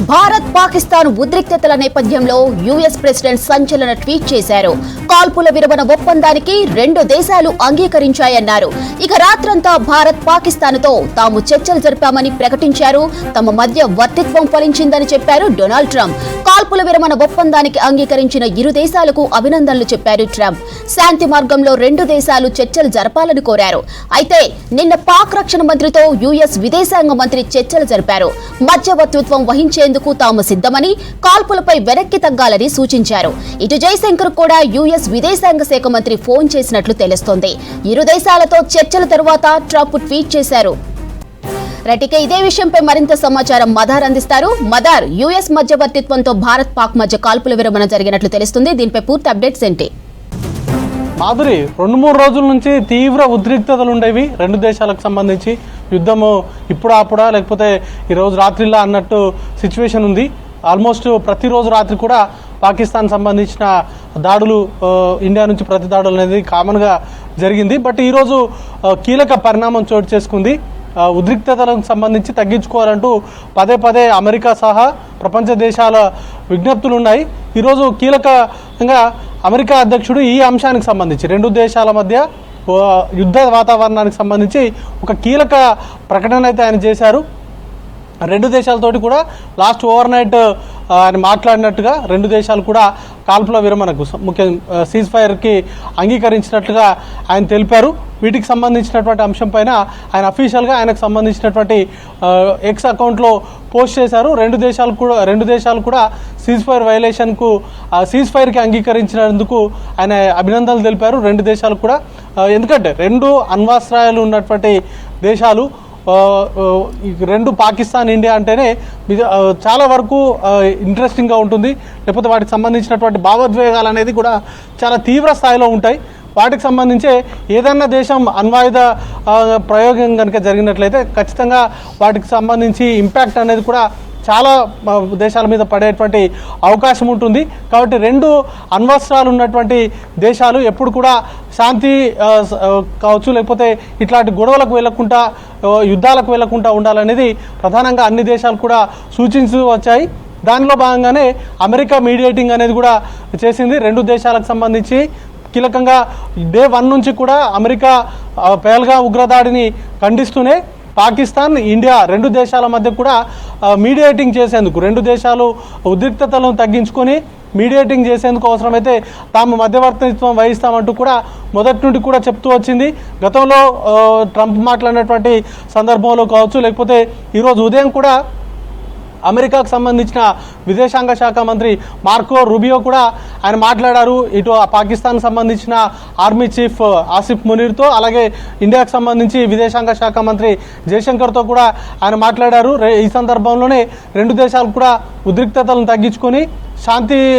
భారత్ పాకిస్తాన్ ఉద్రిక్తతల నేపథ్యంలో US president సంచలన ట్వీట్ చేశారు. కాల్పుల విరమణ ఒప్పందానికి రెండు దేశాలు అంగీకరించాయన్నారు. ఇక రాత్రంతా భారత్ పాకిస్తాన్తో తాము చర్చలు జరిపామని ప్రకటించారు. తమ మధ్య వర్తిత్వం ఫలించిందని చెప్పారు డొనాల్డ్ ట్రంప్. కాల్పుల విరమణ ఒప్పందానికి అంగీకరించిన ఇరు దేశాలకు అభినందనలు చెప్పారు ట్రంప్. శాంతి మార్గంలో రెండు దేశాలు చర్చలు జరపాలని కోరారు. అయితే నిన్న పాక్ రక్షణ మంత్రితో యుఎస్ విదేశాంగ మంత్రి చర్చలు జరిపారు. మధ్యవర్తిత్వం వహించేందుకు తాము సిద్ధమని, కాల్పులపై వెనక్కి తగ్గాలని సూచించారు. ఇటు జైశంకర్ కూడా యుఎస్ విదేశాంగ శాఖ మంత్రి ఫోన్ చేసినట్లు తెలుస్తోంది. ఇరు దేశాలతో చర్చల తరువాత ట్రంప్ ట్వీట్ చేశారు. రైట్, ఇదే విషయంపై మరింత సమాచారం మదార్ అందిస్తారు. మదార్, యుఎస్ మధ్యవర్తిత్వంతో భారత్ పాక్ మధ్య కాల్పుల విరమణ జరిగినట్లు తెలుస్తుంది. దీనిపై పూర్తి అప్డేట్స్ ఏంటి? మాధురి, 2-3 రోజుల నుంచి తీవ్ర ఉద్రిక్తతలు ఉండేవి రెండు దేశాలకు సంబంధించి. యుద్ధము ఇప్పుడు అప్పుడా లేకపోతే ఈరోజు రాత్రిలా అన్నట్టు సిచ్యువేషన్ ఉంది. ఆల్మోస్ట్ ప్రతిరోజు రాత్రి కూడా పాకిస్తాన్ సంబంధించిన దాడులు, ఇండియా నుంచి ప్రతి దాడులు అనేది కామన్గా జరిగింది. బట్ ఈరోజు కీలక పరిణామం చోటు చేసుకుంది. ఉద్రిక్తతలకు సంబంధించి తగ్గించుకోవాలంటూ పదే పదే అమెరికా సహా ప్రపంచ దేశాల విజ్ఞప్తులు ఉన్నాయి. ఈరోజు కీలకంగా అమెరికా అధ్యక్షుడు ఈ అంశానికి సంబంధించి రెండు దేశాల మధ్య యుద్ధ వాతావరణానికి సంబంధించి ఒక కీలక ప్రకటన అయితే ఆయన చేశారు. రెండు దేశాలతోటి కూడా లాస్ట్ ఓవర్ నైట్ ఆయన మాట్లాడినట్టుగా రెండు దేశాలు కూడా కాల్పుల విరమణకు ముఖ్యంగా సీజ్ ఫైర్కి అంగీకరించినట్లుగా ఆయన తెలిపారు. వీటికి సంబంధించినటువంటి అంశం పైన ఆయన అఫీషియల్గా ఆయనకు సంబంధించినటువంటి ఎక్స్ అకౌంట్లో పోస్ట్ చేశారు. రెండు దేశాలు కూడా సీజ్ ఫైర్ వైలేషన్కు సీజ్ ఫైర్కి అంగీకరించినందుకు ఆయన అభినందనలు తెలిపారు రెండు దేశాలు కూడా. ఎందుకంటే రెండు అణ్వాస్త్రాలు ఉన్నటువంటి దేశాలు రెండు, పాకిస్తాన్ ఇండియా అంటేనే చాలా వరకు ఇంట్రెస్టింగ్గా ఉంటుంది. లేకపోతే వాటికి సంబంధించినటువంటి భావోద్వేగాలు అనేది కూడా చాలా తీవ్ర స్థాయిలో ఉంటాయి. వాటికి సంబంధించే ఏదన్నా దేశం అణ్వాయుధ ప్రయోగం కనుక జరిగినట్లయితే ఖచ్చితంగా వాటికి సంబంధించి ఇంపాక్ట్ అనేది కూడా చాలా దేశాల మీద పడేటువంటి అవకాశం ఉంటుంది. కాబట్టి రెండు అణ్వస్త్రాలు ఉన్నటువంటి దేశాలు ఎప్పుడు కూడా శాంతి కావచ్చు, లేకపోతే ఇట్లాంటి గొడవలకు వెళ్లకుండా, యుద్ధాలకు వెళ్లకుండా ఉండాలనేది ప్రధానంగా అన్ని దేశాలు కూడా సూచించు వచ్చాయి. దానిలో భాగంగానే అమెరికా మీడియేటింగ్ అనేది కూడా చేసింది. రెండు దేశాలకు సంబంధించి కీలకంగా డే 1 నుంచి కూడా అమెరికా పహల్గామ్ ఉగ్రదాడిని ఖండిస్తూనే పాకిస్తాన్, ఇండియా రెండు దేశాల మధ్య కూడా మీడియేటింగ్ చేసేందుకు, రెండు దేశాలు ఉద్రిక్తతలను తగ్గించుకొని మీడియేటింగ్ చేసేందుకు అవసరమైతే తాము మధ్యవర్తిత్వం వహిస్తామంటూ కూడా మొదటి నుండి కూడా చెప్తూ వచ్చింది. గతంలో ట్రంప్ మాట్లాడినటువంటి సందర్భంలో కావచ్చు, లేకపోతే ఈరోజు ఉదయం కూడా అమెరికాకు సంబంధించిన విదేశాంగ శాఖ మంత్రి మార్కో రూబియో కూడా ఆయన మాట్లాడారు. ఇటు పాకిస్తాన్కి సంబంధించిన ఆర్మీ చీఫ్ ఆసిఫ్ మునీర్తో, అలాగే ఇండియాకు సంబంధించి విదేశాంగ శాఖ మంత్రి జయశంకర్తో కూడా ఆయన మాట్లాడారు. ఈ సందర్భంలోనే రెండు దేశాలు కూడా ఉద్రిక్తతలను తగ్గించుకొని శాంతికి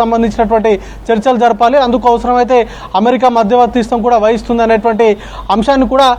సంబంధించినటువంటి చర్చలు జరపాలి, అందుకు అవసరమైతే అమెరికా మధ్యవర్తిత్వం కూడా వహిస్తుంది అనేటువంటి అంశాన్ని కూడా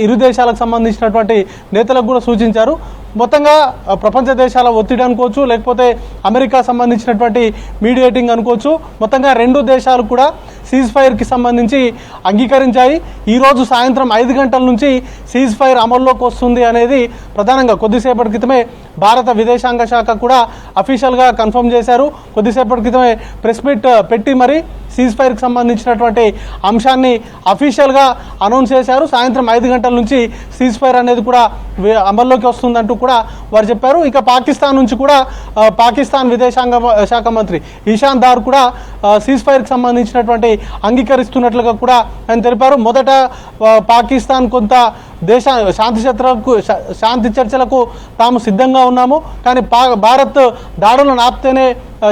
ఇరు దేశాలకు సంబంధించినటువంటి నేతలకు కూడా సూచించారు. మొత్తంగా ప్రపంచ దేశాల ఒత్తిడి అనుకోవచ్చు, లేకపోతే అమెరికా సంబంధించినటువంటి మీడియేటింగ్ అనుకోవచ్చు, మొత్తంగా రెండు దేశాలు కూడా సీజ్ ఫైర్కి సంబంధించి అంగీకరించాయి. ఈరోజు సాయంత్రం 5 గంటల నుంచి సీజ్ ఫైర్ అమల్లోకి వస్తుంది అనేది ప్రధానంగా కొద్దిసేపటి క్రితమే భారత విదేశాంగ శాఖ కూడా అఫీషియల్గా కన్ఫర్మ్ చేశారు. కొద్దిసేపటి క్రితమే ప్రెస్ మీట్ పెట్టి మరి సీజ్ ఫైర్కి సంబంధించినటువంటి అంశాన్ని అఫీషియల్గా అనౌన్స్ చేశారు. సాయంత్రం 5 గంటల నుంచి సీజ్ ఫైర్ అనేది కూడా అమల్లోకి వస్తుందంటూ కూడా వారు చెప్పారు. ఇక పాకిస్తాన్ నుంచి కూడా పాకిస్తాన్ విదేశాంగ శాఖ మంత్రి ఇషాన్ దార్ కూడా సీజ్ ఫైర్కి సంబంధించినటువంటి అంగీకరిస్తున్నట్లుగా కూడా ఆయన తెలిపారు. మొదట పాకిస్తాన్ కొంత శాంతి చర్చలకు తాము సిద్ధంగా ఉన్నాము, కానీ భారత్ దాడులను ఆపితేనే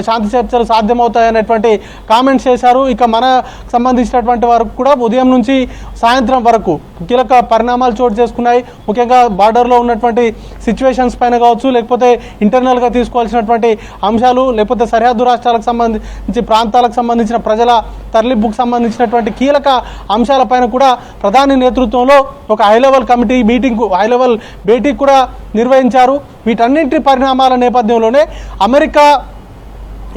శాంతి చర్చలు సాధ్యమవుతాయనేటువంటి కామెంట్స్ చేశారు. ఇక మనకు సంబంధించినటువంటి వరకు కూడా ఉదయం నుంచి సాయంత్రం వరకు కీలక పరిణామాలు చోటు చేసుకున్నాయి. ముఖ్యంగా బార్డర్లో ఉన్నటువంటి సిచ్యువేషన్స్ పైన కావచ్చు, లేకపోతే ఇంటర్నల్గా తీసుకోవాల్సినటువంటి అంశాలు, లేకపోతే సరిహద్దు రాష్ట్రాలకు సంబంధించి ప్రాంతాలకు సంబంధించిన ప్రజల తరలింపుకు సంబంధించినటువంటి కీలక అంశాలపైన కూడా ప్రధాని నేతృత్వంలో ఒక హై లెవెల్ భేటీ కూడా నిర్వహించారు. వీటన్నింటి పరిణామాల నేపథ్యంలోనే అమెరికా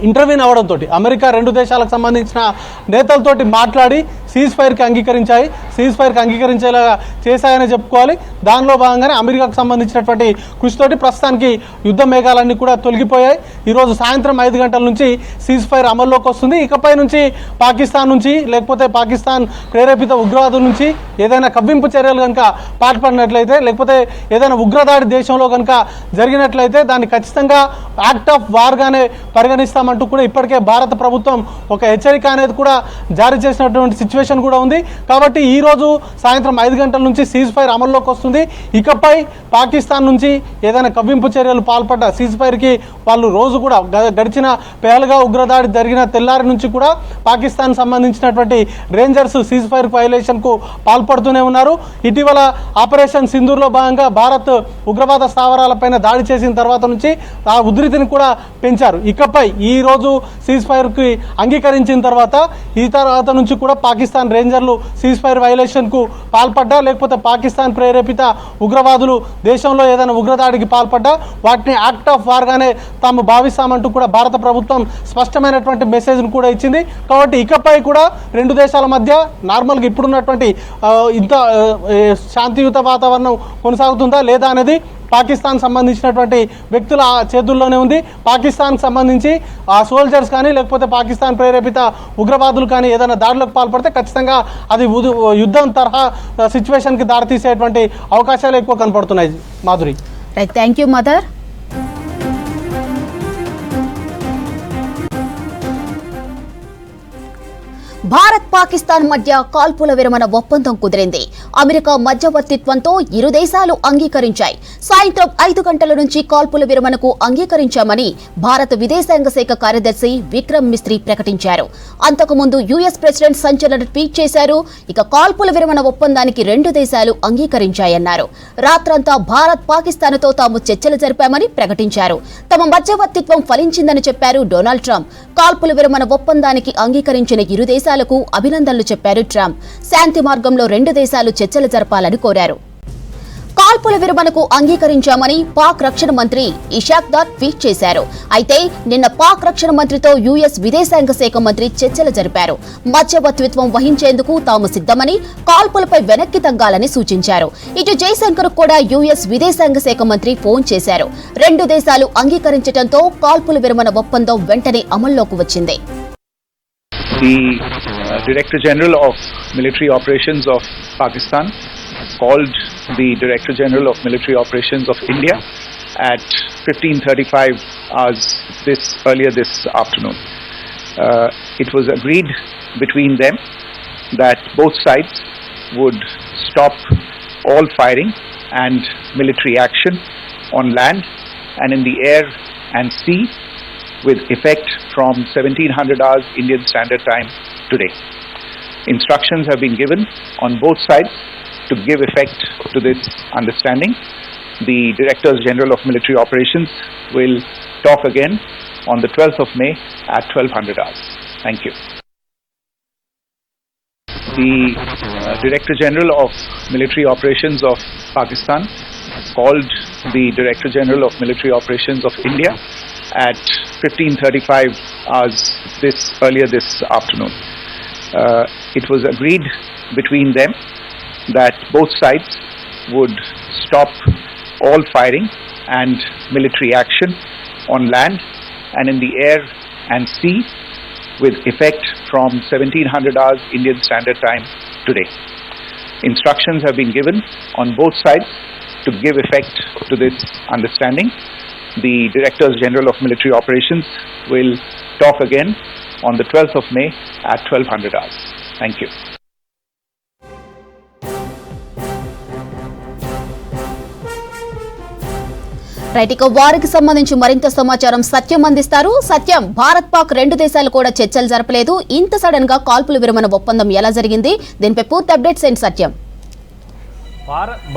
ఇంటర్వ్యూన్ అవడంతో అమెరికా రెండు దేశాలకు సంబంధించిన నేతలతోటి మాట్లాడి సీజ్ ఫైర్కి అంగీకరించేలాగా చేశాయని చెప్పుకోవాలి. దానిలో భాగంగానే అమెరికాకు సంబంధించినటువంటి కృషితోటి ప్రస్తుతానికి యుద్ధ మేఘాలన్నీ కూడా తొలగిపోయాయి. ఈరోజు సాయంత్రం 5 గంటల నుంచి సీజ్ ఫైర్ అమల్లోకి వస్తుంది. ఇకపై నుంచి పాకిస్తాన్ నుంచి లేకపోతే పాకిస్తాన్ ప్రేరేపిత ఉగ్రవాదుల నుంచి ఏదైనా కవ్వింపు చర్యలు కనుక పాల్పడినట్లయితే లేకపోతే ఏదైనా ఉగ్రదాడి దేశంలో కనుక జరిగినట్లయితే దాన్ని ఖచ్చితంగా యాక్ట్ ఆఫ్ వార్గానే పరిగణిస్తామంటూ కూడా ఇప్పటికే భారత ప్రభుత్వం ఒక హెచ్చరిక అనేది కూడా జారీ చేసినటువంటి సిచ్యువేషన్ కూడా ఉంది. కాబట్టి ఈరోజు సాయంత్రం 5 గంటల నుంచి సీజ్ ఫైర్ అమల్లోకి వస్తుంది. ఇకపై పాకిస్తాన్ నుంచి ఏదైనా కవ్వింపు చర్యలు పాల్పడ్డ సీజ్ ఫైర్కి వాళ్ళు రోజు కూడా గడిచిన పేలుగా ఉగ్రదాడి జరిగిన తెల్లారి నుంచి కూడా పాకిస్తాన్ సంబంధించినటువంటి రేంజర్స్ సీజ్ ఫైర్ వైలేషన్కు పాల్పడుతూనే ఉన్నారు. ఇటీవల ఆపరేషన్ సింధూర్లో భాగంగా భారత్ ఉగ్రవాద స్థావరాలపైన దాడి చేసిన తర్వాత నుంచి ఆ ఉధృతిని కూడా పెంచారు. ఇకపై ఈరోజు సీజ్ ఫైర్కి అంగీకరించిన తర్వాత నుంచి కూడా పాకిస్తాన్ రేంజర్లు సీజ్ ఫైర్ వైలేషన్కు పాల్పడ్డా లేకపోతే పాకిస్తాన్ ప్రేరేపిత ఉగ్రవాదులు దేశంలో ఏదైనా ఉగ్రదాడికి పాల్పడ్డా వాటిని యాక్ట్ ఆఫ్ వార్గానే తాము భావిస్తామంటూ కూడా భారత ప్రభుత్వం స్పష్టమైనటువంటి మెసేజ్ను కూడా ఇచ్చింది. కాబట్టి ఇకపై కూడా రెండు దేశాల మధ్య నార్మల్గా ఇప్పుడున్నటువంటి ఇంత శాంతియుత వాతావరణం కొనసాగుతుందా లేదా అనేది పాకిస్తాన్ సంబంధించినటువంటి వ్యక్తుల చేతుల్లోనే ఉంది. పాకిస్తాన్కి సంబంధించి ఆ సోల్జర్స్ కానీ లేకపోతే పాకిస్తాన్ ప్రేరేపిత ఉగ్రవాదులు కానీ ఏదైనా దాడులకు పాల్పడితే ఖచ్చితంగా అది యుద్ధం తరహా సిచ్యువేషన్కి దారితీసేటువంటి అవకాశాలు ఎక్కువ కనపడుతున్నాయి. Madhuri, right, thank you mother. Bharat Pakistan మధ్య కాల్పుల విరమణ ఒప్పందం కుదిరింది. అమెరికా మధ్యవర్తిత్వంతో ఇరు దేశాలు అంగీకరించాయి. సాయంత్రం 5 గంటల నుంచి కాల్పుల విరమణకు అంగీకరించామని భారత విదేశాంగ శాఖ కార్యదర్శి విక్రమ్ మిస్త్రీ ప్రకటించారు. అంతకుముందు యుఎస్ ప్రెసిడెంట్ సంచలన ట్వీట్ చేశారు. ఇక కాల్పుల విరమణ ఒప్పందానికి రెండు దేశాలు అంగీకరించాయన్నారు. రాత్రంతా భారత్ పాకిస్తాన్తో తాము చర్చలు జరిపామని ప్రకటించారు. తమ మధ్యవర్తిత్వం ఫలించిందని చెప్పారు డొనాల్డ్ ట్రంప్. కాల్పుల విరమణ ఒప్పందానికి అంగీకరించిన ఇరు దేశాలకు అభినందనలు చెప్పారు ట్రంప్. శాంతి మార్గంలో రెండు దేశాలు చర్చలు జరపాలని కోరారు. కాల్పుల విరమణకు అంగీకరించామని పాక్ రక్షణ మంత్రి ఇషాక్ దార్ ట్వీట్ చేశారు. అయితే నిన్న పాక్ రక్షణ మంత్రితో యుఎస్ విదేశాంగ శాఖ మంత్రి చర్చలు జరిపారు. మధ్యవర్తిత్వం వహించేందుకు తాము సిద్ధమని, కాల్పులపై వెనక్కి తగ్గాలని సూచించారు. ఇటు జైశంకర్ కూడా యుఎస్ విదేశాంగ శాఖ మంత్రి ఫోన్ చేశారు. రెండు దేశాలు అంగీకరించడంతో కాల్పుల విరమణ ఒప్పందం వెంటనే అమల్లోకి వచ్చింది. The Director General of Military Operations of Pakistan called the Director General of Military Operations of India at 15:35 hours earlier this afternoon. It was agreed between them that both sides would stop all firing and military action on land and in the air and sea with effect from 1700 hours Indian Standard Time today. Instructions have been given on both sides to give effect to this understanding. The Directors General of Military Operations will talk again on the 12th of May at 1200 hours. Thank you. The Director General of Military Operations of Pakistan called the Director General of Military Operations of India at 15:35 hours earlier this afternoon. It was agreed between them that both sides would stop all firing and military action on land and in the air and sea with effect from 1700 hours Indian Standard Time today. Instructions have been given on both sides to give effect to this understanding. The Directors General of Military Operations will talk again on the 12th of May at 1200 hours. Thank you. Right, ఇక వారికి సంబంధించి మరింత సమాచారం సత్యం అందిస్తారు. సత్యం, భారత్ పాక్ రెండు దేశాలు కూడా చర్చలు జరపలేదు. ఇంత సడన్ గా కాల్పుల విరమణ ఒప్పందం ఎలా జరిగింది? దీనిపై పూర్తి అప్డేట్స్ ఏంటి సత్యం?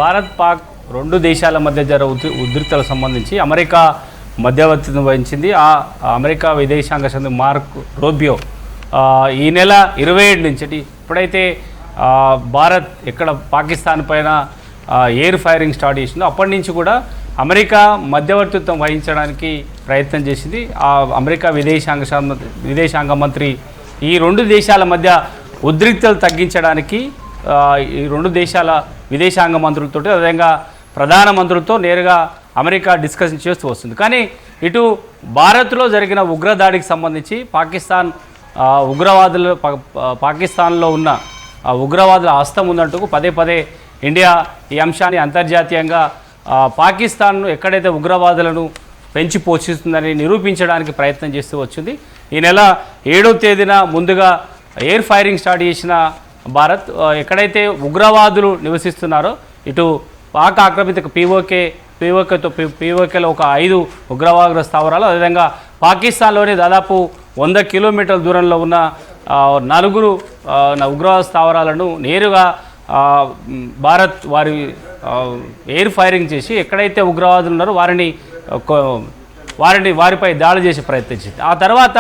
భారత్ పాక్ రెండు దేశాల మధ్య జరిగే ఉద్రిక్తలకు సంబంధించి అమెరికా మధ్యవర్తిత్వం వహించింది. ఆ అమెరికా విదేశాంగ శాఖ మార్క్ రూబియో ఈ నెల 27 నుంచి ఎప్పుడైతే భారత్ ఎక్కడ పాకిస్తాన్ పైన ఎయిర్ ఫైరింగ్ స్టార్ట్ చేసిందో అప్పటి నుంచి కూడా అమెరికా మధ్యవర్తిత్వం వహించడానికి ప్రయత్నం చేసింది. ఆ అమెరికా విదేశాంగ మంత్రి ఈ రెండు దేశాల మధ్య ఉద్రిక్తలు తగ్గించడానికి ఈ రెండు దేశాల విదేశాంగ మంత్రులతో అదేవిధంగా ప్రధాన మంత్రులతో నేరుగా అమెరికా డిస్కషన్ చేస్తూ వస్తుంది. కానీ ఇటు భారత్లో జరిగిన ఉగ్రదాడికి సంబంధించి పాకిస్తాన్ ఉగ్రవాదులు పాకిస్తాన్లో ఉన్న ఉగ్రవాదుల హస్తం ఉందంటూ పదే పదే ఇండియా ఈ అంశాన్ని అంతర్జాతీయంగా పాకిస్తాన్ను ఎక్కడైతే ఉగ్రవాదులను పెంచి పోషిస్తుందని నిరూపించడానికి ప్రయత్నం చేస్తూ వచ్చింది. ఈ నెల 7వ తేదీన ముందుగా ఎయిర్ ఫైరింగ్ స్టార్ట్ చేసిన భారత్ ఎక్కడైతే ఉగ్రవాదులు నివసిస్తున్నారో ఇటు పాక్ ఆక్రమిత పీఓకేలో ఒక 5 ఉగ్రవాద స్థావరాలు, అదేవిధంగా పాకిస్తాన్లోని దాదాపు 100 కిలోమీటర్ల దూరంలో ఉన్న 4 ఉగ్రవాద స్థావరాలను నేరుగా భారత్ ఎయిర్ ఫైరింగ్ చేసి ఎక్కడైతే ఉగ్రవాదులు ఉన్నారో వారిపై దాడి చేసే ప్రయత్నించింది. ఆ తర్వాత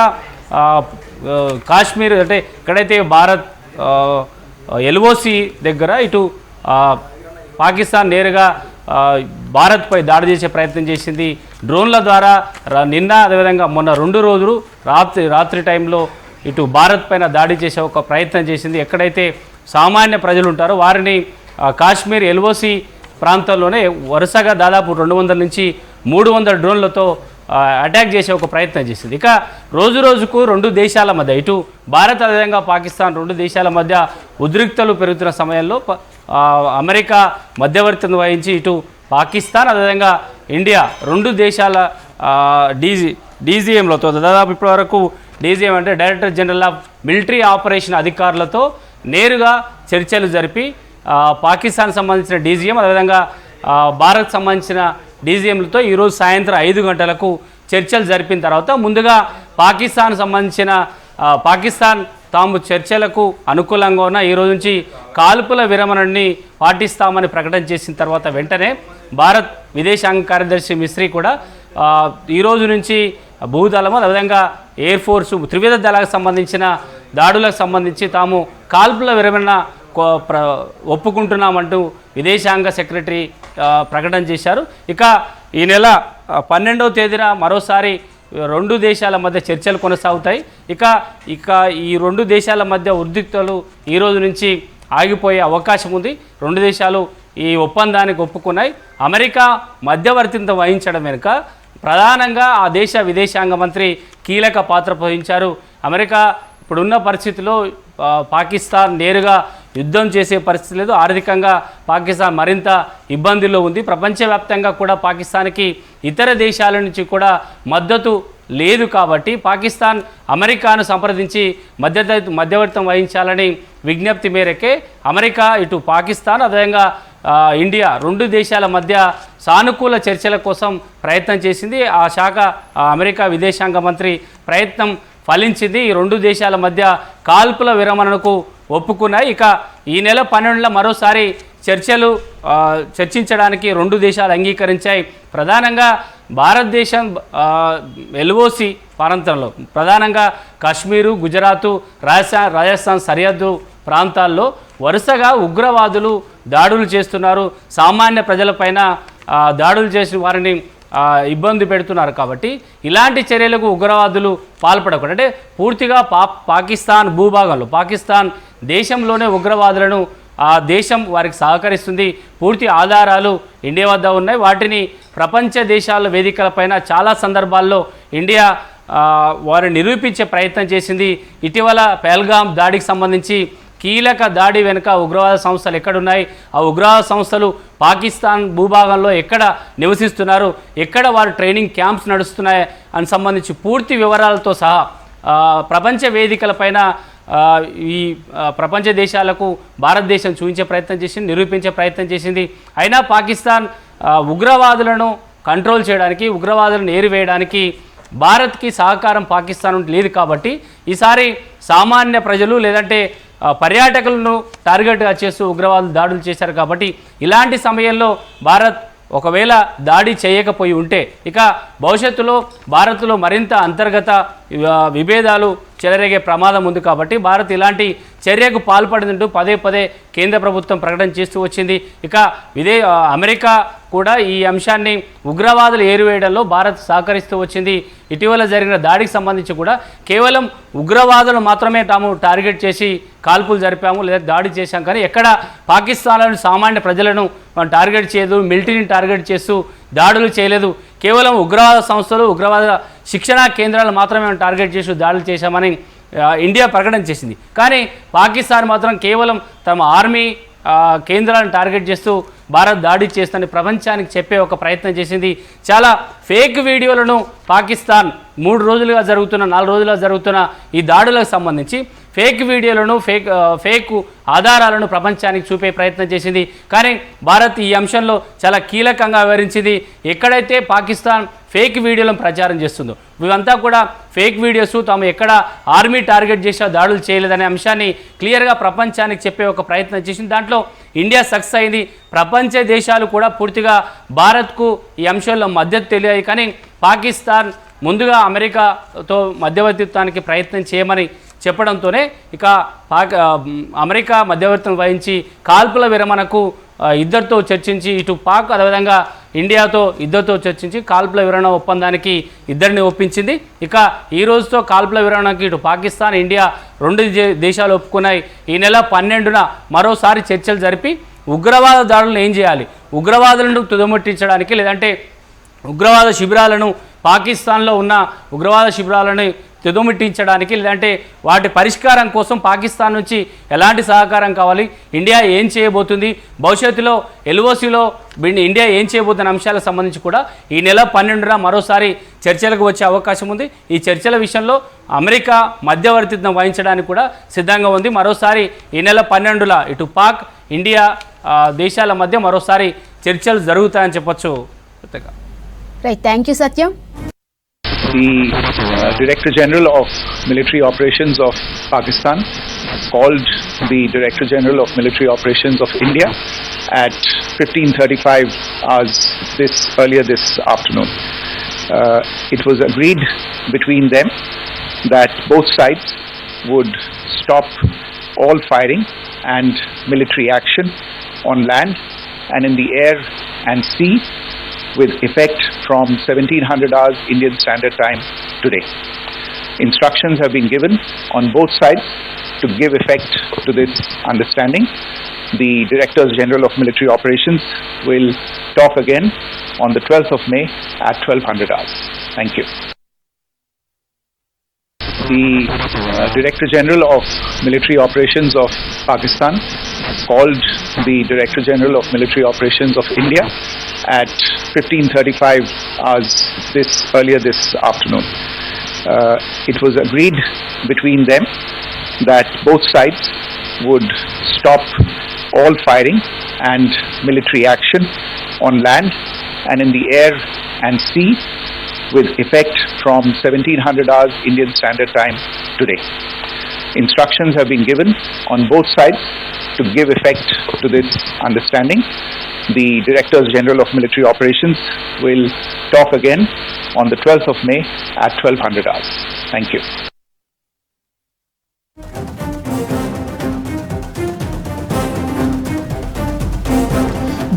కాశ్మీర్ అంటే ఎక్కడైతే భారత్ LOC దగ్గర ఇటు పాకిస్తాన్ నేరుగా భారత్పై దాడి చేసే ప్రయత్నం చేసింది. డ్రోన్ల ద్వారా నిన్న అదేవిధంగా మొన్న 2 రోజులు రాత్రి టైంలో ఇటు భారత్ పైన దాడి చేసే ఒక ప్రయత్నం చేసింది. ఎక్కడైతే సామాన్య ప్రజలు ఉంటారో వారిని కాశ్మీర్ LOC ప్రాంతంలోనే వరుసగా దాదాపు 200 నుంచి 300 డ్రోన్లతో అటాక్ చేసే ఒక ప్రయత్నం చేసింది. ఇక రోజు రోజుకు రెండు దేశాల మధ్య ఇటు భారత్ అదేవిధంగా పాకిస్తాన్ రెండు దేశాల మధ్య ఉద్రిక్తలు పెరుగుతున్న సమయంలో అమెరికా మధ్యవర్తిత్వం వహించి ఇటు పాకిస్తాన్ అదేవిధంగా ఇండియా రెండు దేశాల డీజీఎంలతో దాదాపు ఇప్పటివరకు డీజీఎం అంటే director general of military operation అధికారులతో నేరుగా చర్చలు జరిపి పాకిస్తాన్ సంబంధించిన డీజీఎం అదేవిధంగా భారత్ సంబంధించిన డీజీఎంలతో ఈరోజు సాయంత్రం 5 గంటలకు చర్చలు జరిపిన తర్వాత ముందుగా పాకిస్తాన్ సంబంధించిన పాకిస్తాన్ తాము చర్చలకు అనుకూలంగా ఉన్న ఈరోజు నుంచి కాల్పుల విరమణని పాటిస్తామని ప్రకటన చేసిన తర్వాత వెంటనే భారత్ విదేశాంగ కార్యదర్శి మిస్రీ కూడా ఈరోజు నుంచి భూదళము అదేవిధంగా ఎయిర్ ఫోర్సు త్రివిధ దళాలకు సంబంధించిన దాడులకు సంబంధించి తాము కాల్పుల విరమణ ఒప్పుకుంటున్నామంటూ విదేశాంగ సెక్రటరీ ప్రకటన చేశారు. ఇక ఈ నెల 12వ తేదీన మరోసారి రెండు దేశాల మధ్య చర్చలు కొనసాగుతాయి. ఇక ఈ రెండు దేశాల మధ్య ఉద్రిక్తలు ఈ రోజు నుంచి ఆగిపోయే అవకాశం ఉంది. రెండు దేశాలు ఈ ఒప్పందానికి ఒప్పుకున్నాయి. అమెరికా మధ్యవర్తిత్వం వహించడం వెనుక ప్రధానంగా ఆ దేశ విదేశాంగ మంత్రి కీలక పాత్ర వహించారు. అమెరికా ఇప్పుడున్న పరిస్థితిలో పాకిస్తాన్ నేరుగా యుద్ధం చేసే పరిస్థితి లేదు. ఆర్థికంగా పాకిస్తాన్ మరింత ఇబ్బందుల్లో ఉంది. ప్రపంచవ్యాప్తంగా కూడా పాకిస్తాన్కి ఇతర దేశాల నుంచి కూడా మద్దతు లేదు. కాబట్టి పాకిస్తాన్ అమెరికాను సంప్రదించి మధ్యవర్తిత్వం వహించాలని విజ్ఞప్తి మేరకే అమెరికా ఇటు పాకిస్తాన్ అదేవిధంగా ఇండియా రెండు దేశాల మధ్య సానుకూల చర్చల కోసం ప్రయత్నం చేసింది. ఆ శాఖ అమెరికా విదేశాంగ మంత్రి ప్రయత్నం ఫలించింది. ఈ రెండు దేశాల మధ్య కాల్పుల విరమణకు ఒప్పుకున్నాయి. ఇక ఈ నెల 12న మరోసారి చర్చించడానికి రెండు దేశాలు అంగీకరించాయి. ప్రధానంగా భారతదేశం LOC ప్రాంతంలో ప్రధానంగా కాశ్మీరు, గుజరాతు, రాజస్థాన్ సరిహద్దు ప్రాంతాల్లో వరుసగా ఉగ్రవాదులు దాడులు చేస్తున్నారు. సామాన్య ప్రజలపైన దాడులు చేసిన వారిని ఇబ్బంది పెడుతున్నారు. కాబట్టి ఇలాంటి చర్యలకు ఉగ్రవాదులు పాల్పడకూడదు. అంటే పూర్తిగా పాకిస్తాన్ భూభాగంలో పాకిస్తాన్ దేశంలోనే ఉగ్రవాదులను ఆ దేశం వారికి సహకరిస్తుంది. పూర్తి ఆధారాలు ఇండియా వద్ద ఉన్నాయి. వాటిని ప్రపంచ దేశాల వేదికలపైన చాలా సందర్భాల్లో ఇండియా వారిని నిరూపించే ప్రయత్నం చేసింది. ఇటీవల పహల్గామ్ దాడికి సంబంధించి కీలక దాడి వెనుక ఉగ్రవాద సంస్థలు ఎక్కడున్నాయి, ఆ ఉగ్రవాద సంస్థలు పాకిస్తాన్ భూభాగంలో ఎక్కడ నివసిస్తున్నారు, ఎక్కడ వారు ట్రైనింగ్ క్యాంప్స్ నడుస్తున్నాయి అని సంబంధించి పూర్తి వివరాలతో సహా ప్రపంచ వేదికలపైన ఈ ప్రపంచ దేశాలకు భారతదేశం చూపించే ప్రయత్నం చేసింది, నిరూపించే ప్రయత్నం చేసింది. అయినా పాకిస్తాన్ ఉగ్రవాదులను కంట్రోల్ చేయడానికి, ఉగ్రవాదులను ఏరివేయడానికి భారత్కి సహకారం పాకిస్తాన్ లేదు. కాబట్టి ఈసారి సామాన్య ప్రజలు లేదంటే పర్యాటకులను టార్గెట్గా చేస్తూ ఉగ్రవాదులు దాడులు చేశారు. కాబట్టి ఇలాంటి సమయంలో భారత్ ఒకవేళ దాడి చేయకపోయి ఉంటే ఇక భవిష్యత్తులో భారత్లో మరింత అంతర్గత విభేదాలు చెలరేగే ప్రమాదం ఉంది. కాబట్టి భారత్ ఇలాంటి చర్యకు పాల్పడిందంటూ పదే పదే కేంద్ర ప్రభుత్వం ప్రకటన చేస్తూ వచ్చింది. ఇక అమెరికా కూడా ఈ అంశాన్ని ఉగ్రవాదులు ఏరివేయడంలో భారత్ సహకరిస్తూ వచ్చింది. ఇటీవల జరిగిన దాడికి సంబంధించి కూడా కేవలం ఉగ్రవాదులు మాత్రమే తాము టార్గెట్ చేసి కాల్పులు జరిపాము లేదా దాడి చేశాం, కానీ ఎక్కడ పాకిస్తాన్లోని సామాన్య ప్రజలను టార్గెట్ చేయదు, మిలిటరీని టార్గెట్ చేస్తూ దాడులు చేయలేదు. కేవలం ఉగ్రవాద సంస్థలు, ఉగ్రవాద శిక్షణా కేంద్రాలు మాత్రమే టార్గెట్ చేసి దాడులు చేశామని ఇండియా ప్రకటన చేసింది. కానీ పాకిస్తాన్ మాత్రం కేవలం తమ ఆర్మీ కేంద్రాలను టార్గెట్ చేస్తూ భారత్ దాడి చేస్తుందని ప్రపంచానికి చెప్పే ఒక ప్రయత్నం చేసింది. చాలా ఫేక్ వీడియోలను పాకిస్తాన్ 4 రోజులుగా జరుగుతున్న ఈ దాడులకు సంబంధించి ఫేక్ వీడియోలను ఫేక్ ఆధారాలను ప్రపంచానికి చూపే ప్రయత్నం చేసింది. కానీ భారత్ ఈ అంశంలో చాలా కీలకంగా వివరించింది. ఎక్కడైతే పాకిస్తాన్ ఫేక్ వీడియోలను ప్రచారం చేస్తుందో ఇవంతా కూడా ఫేక్ వీడియోస్, తాము ఎక్కడ ఆర్మీ టార్గెట్ చేసా దాడులు చేయలేదనే అంశాన్ని క్లియర్గా ప్రపంచానికి చెప్పే ఒక ప్రయత్నం చేసింది. దాంట్లో ఇండియా సక్సెస్ అయింది. ప్రపంచ దేశాలు కూడా పూర్తిగా భారత్కు ఈ అంశంలో మద్దతు తెలియాయి. కానీ పాకిస్తాన్ ముందుగా అమెరికాతో మధ్యవర్తిత్వానికి ప్రయత్నం చేయమని చెప్పడంతోనే ఇక అమెరికా మధ్యవర్తిత్వం వహించి కాల్పుల విరమణకు ఇద్దరితో చర్చించి, ఇటు పాక్ అదేవిధంగా ఇండియాతో ఇద్దరితో చర్చించి కాల్పుల విరమణ ఒప్పందానికి ఇద్దరిని ఒప్పించింది. ఇక ఈ రోజుతో కాల్పుల విరమణకి ఇటు పాకిస్తాన్, ఇండియా 2 దేశాలు ఒప్పుకున్నాయి. ఈ నెల 12న మరోసారి చర్చలు జరిపి ఉగ్రవాద దాడులను ఏం చేయాలి, ఉగ్రవాదులను తుదముట్టించడానికి లేదంటే ఉగ్రవాద శిబిరాలను, పాకిస్తాన్లో ఉన్న ఉగ్రవాద శిబిరాలను తుదముట్టించడానికి లేదంటే వాటి పరిష్కారం కోసం పాకిస్తాన్ నుంచి ఎలాంటి సహకారం కావాలి, ఇండియా ఏం చేయబోతుంది, భవిష్యత్తులో ఎల్ఓసిలో ఇండియా ఏం చేయబోతున్న అంశాలకు సంబంధించి కూడా ఈ నెల 12న మరోసారి చర్చలకు వచ్చే అవకాశం ఉంది. ఈ చర్చల విషయంలో అమెరికా మధ్యవర్తిత్వం వహించడానికి కూడా సిద్ధంగా ఉంది. మరోసారి ఈ నెల 12న ఇటు పాక్, ఇండియా దేశాల మధ్య మరోసారి చర్చలు జరుగుతాయని చెప్పొచ్చు. Right, thank you Satyam. The Director General of Military Operations of Pakistan called the Director General of Military Operations of India at 15:35 hours earlier this afternoon. It was agreed between them that both sides would stop all firing and military action on land and in the air and sea with effect from 1700 hours Indian Standard Time today. Instructions have been given on both sides to give effect to this understanding. The Directors General of Military Operations will talk again on the 12th of May at 1200 hours. Thank you. The Director General of Military Operations of Pakistan called the Director General of Military Operations of India at 15:35 hours earlier this afternoon. It was agreed between them that both sides would stop all firing and military action on land and in the air and sea with effect from 1700 hours Indian Standard Time today. Instructions have been given on both sides to give effect to this understanding. The Directors General of Military Operations will talk again on the 12th of May at 1200 hours. Thank you.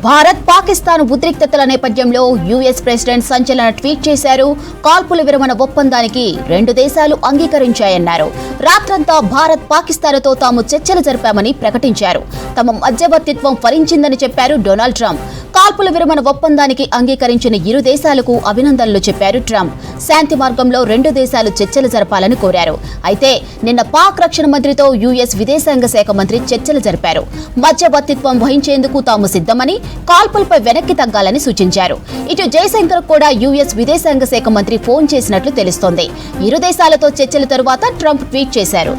Bharat Pakistan ఉద్రిక్తతల నేపథ్యంలో US president సంచలన tweet చేశారు. కాల్పుల విరమణ ఒప్పందానికి 2 దేశాలు అంగీకరించాయన్నారు. రాత్రంతా భారత్ పాకిస్తాన్తో తాము చర్చలు జరిపామని ప్రకటించారు. తమ మధ్యవర్తిత్వం ఫలించిందని చెప్పారు డొనాల్డ్ ట్రంప్. కాల్పుల విరమణ ఒప్పందానికి అంగీకరించిన 2 దేశాలకు అభినందనలు చెప్పారు ట్రంప్. శాంతి మార్గంలో 2 దేశాలు చర్చలు జరపాలని కోరారు. అయితే నిన్న పాక్ రక్షణ మంత్రితో యుఎస్ విదేశాంగ శాఖ మంత్రి చర్చలు జరిపారు. మధ్యవర్తిత్వం వహించేందుకు తాము సిద్ధమని, కాల్పులపై వెనక్కి తగ్గాలని సూచించారు. ఇటు జయశంకర్ కూడా యుఎస్ విదేశాంగ శాఖ మంత్రి ఫోన్ చేసినట్లు తెలుస్తోంది. 2 దేశాలతో చర్చల తరువాత ట్రంప్ ట్వీట్ చేశారు.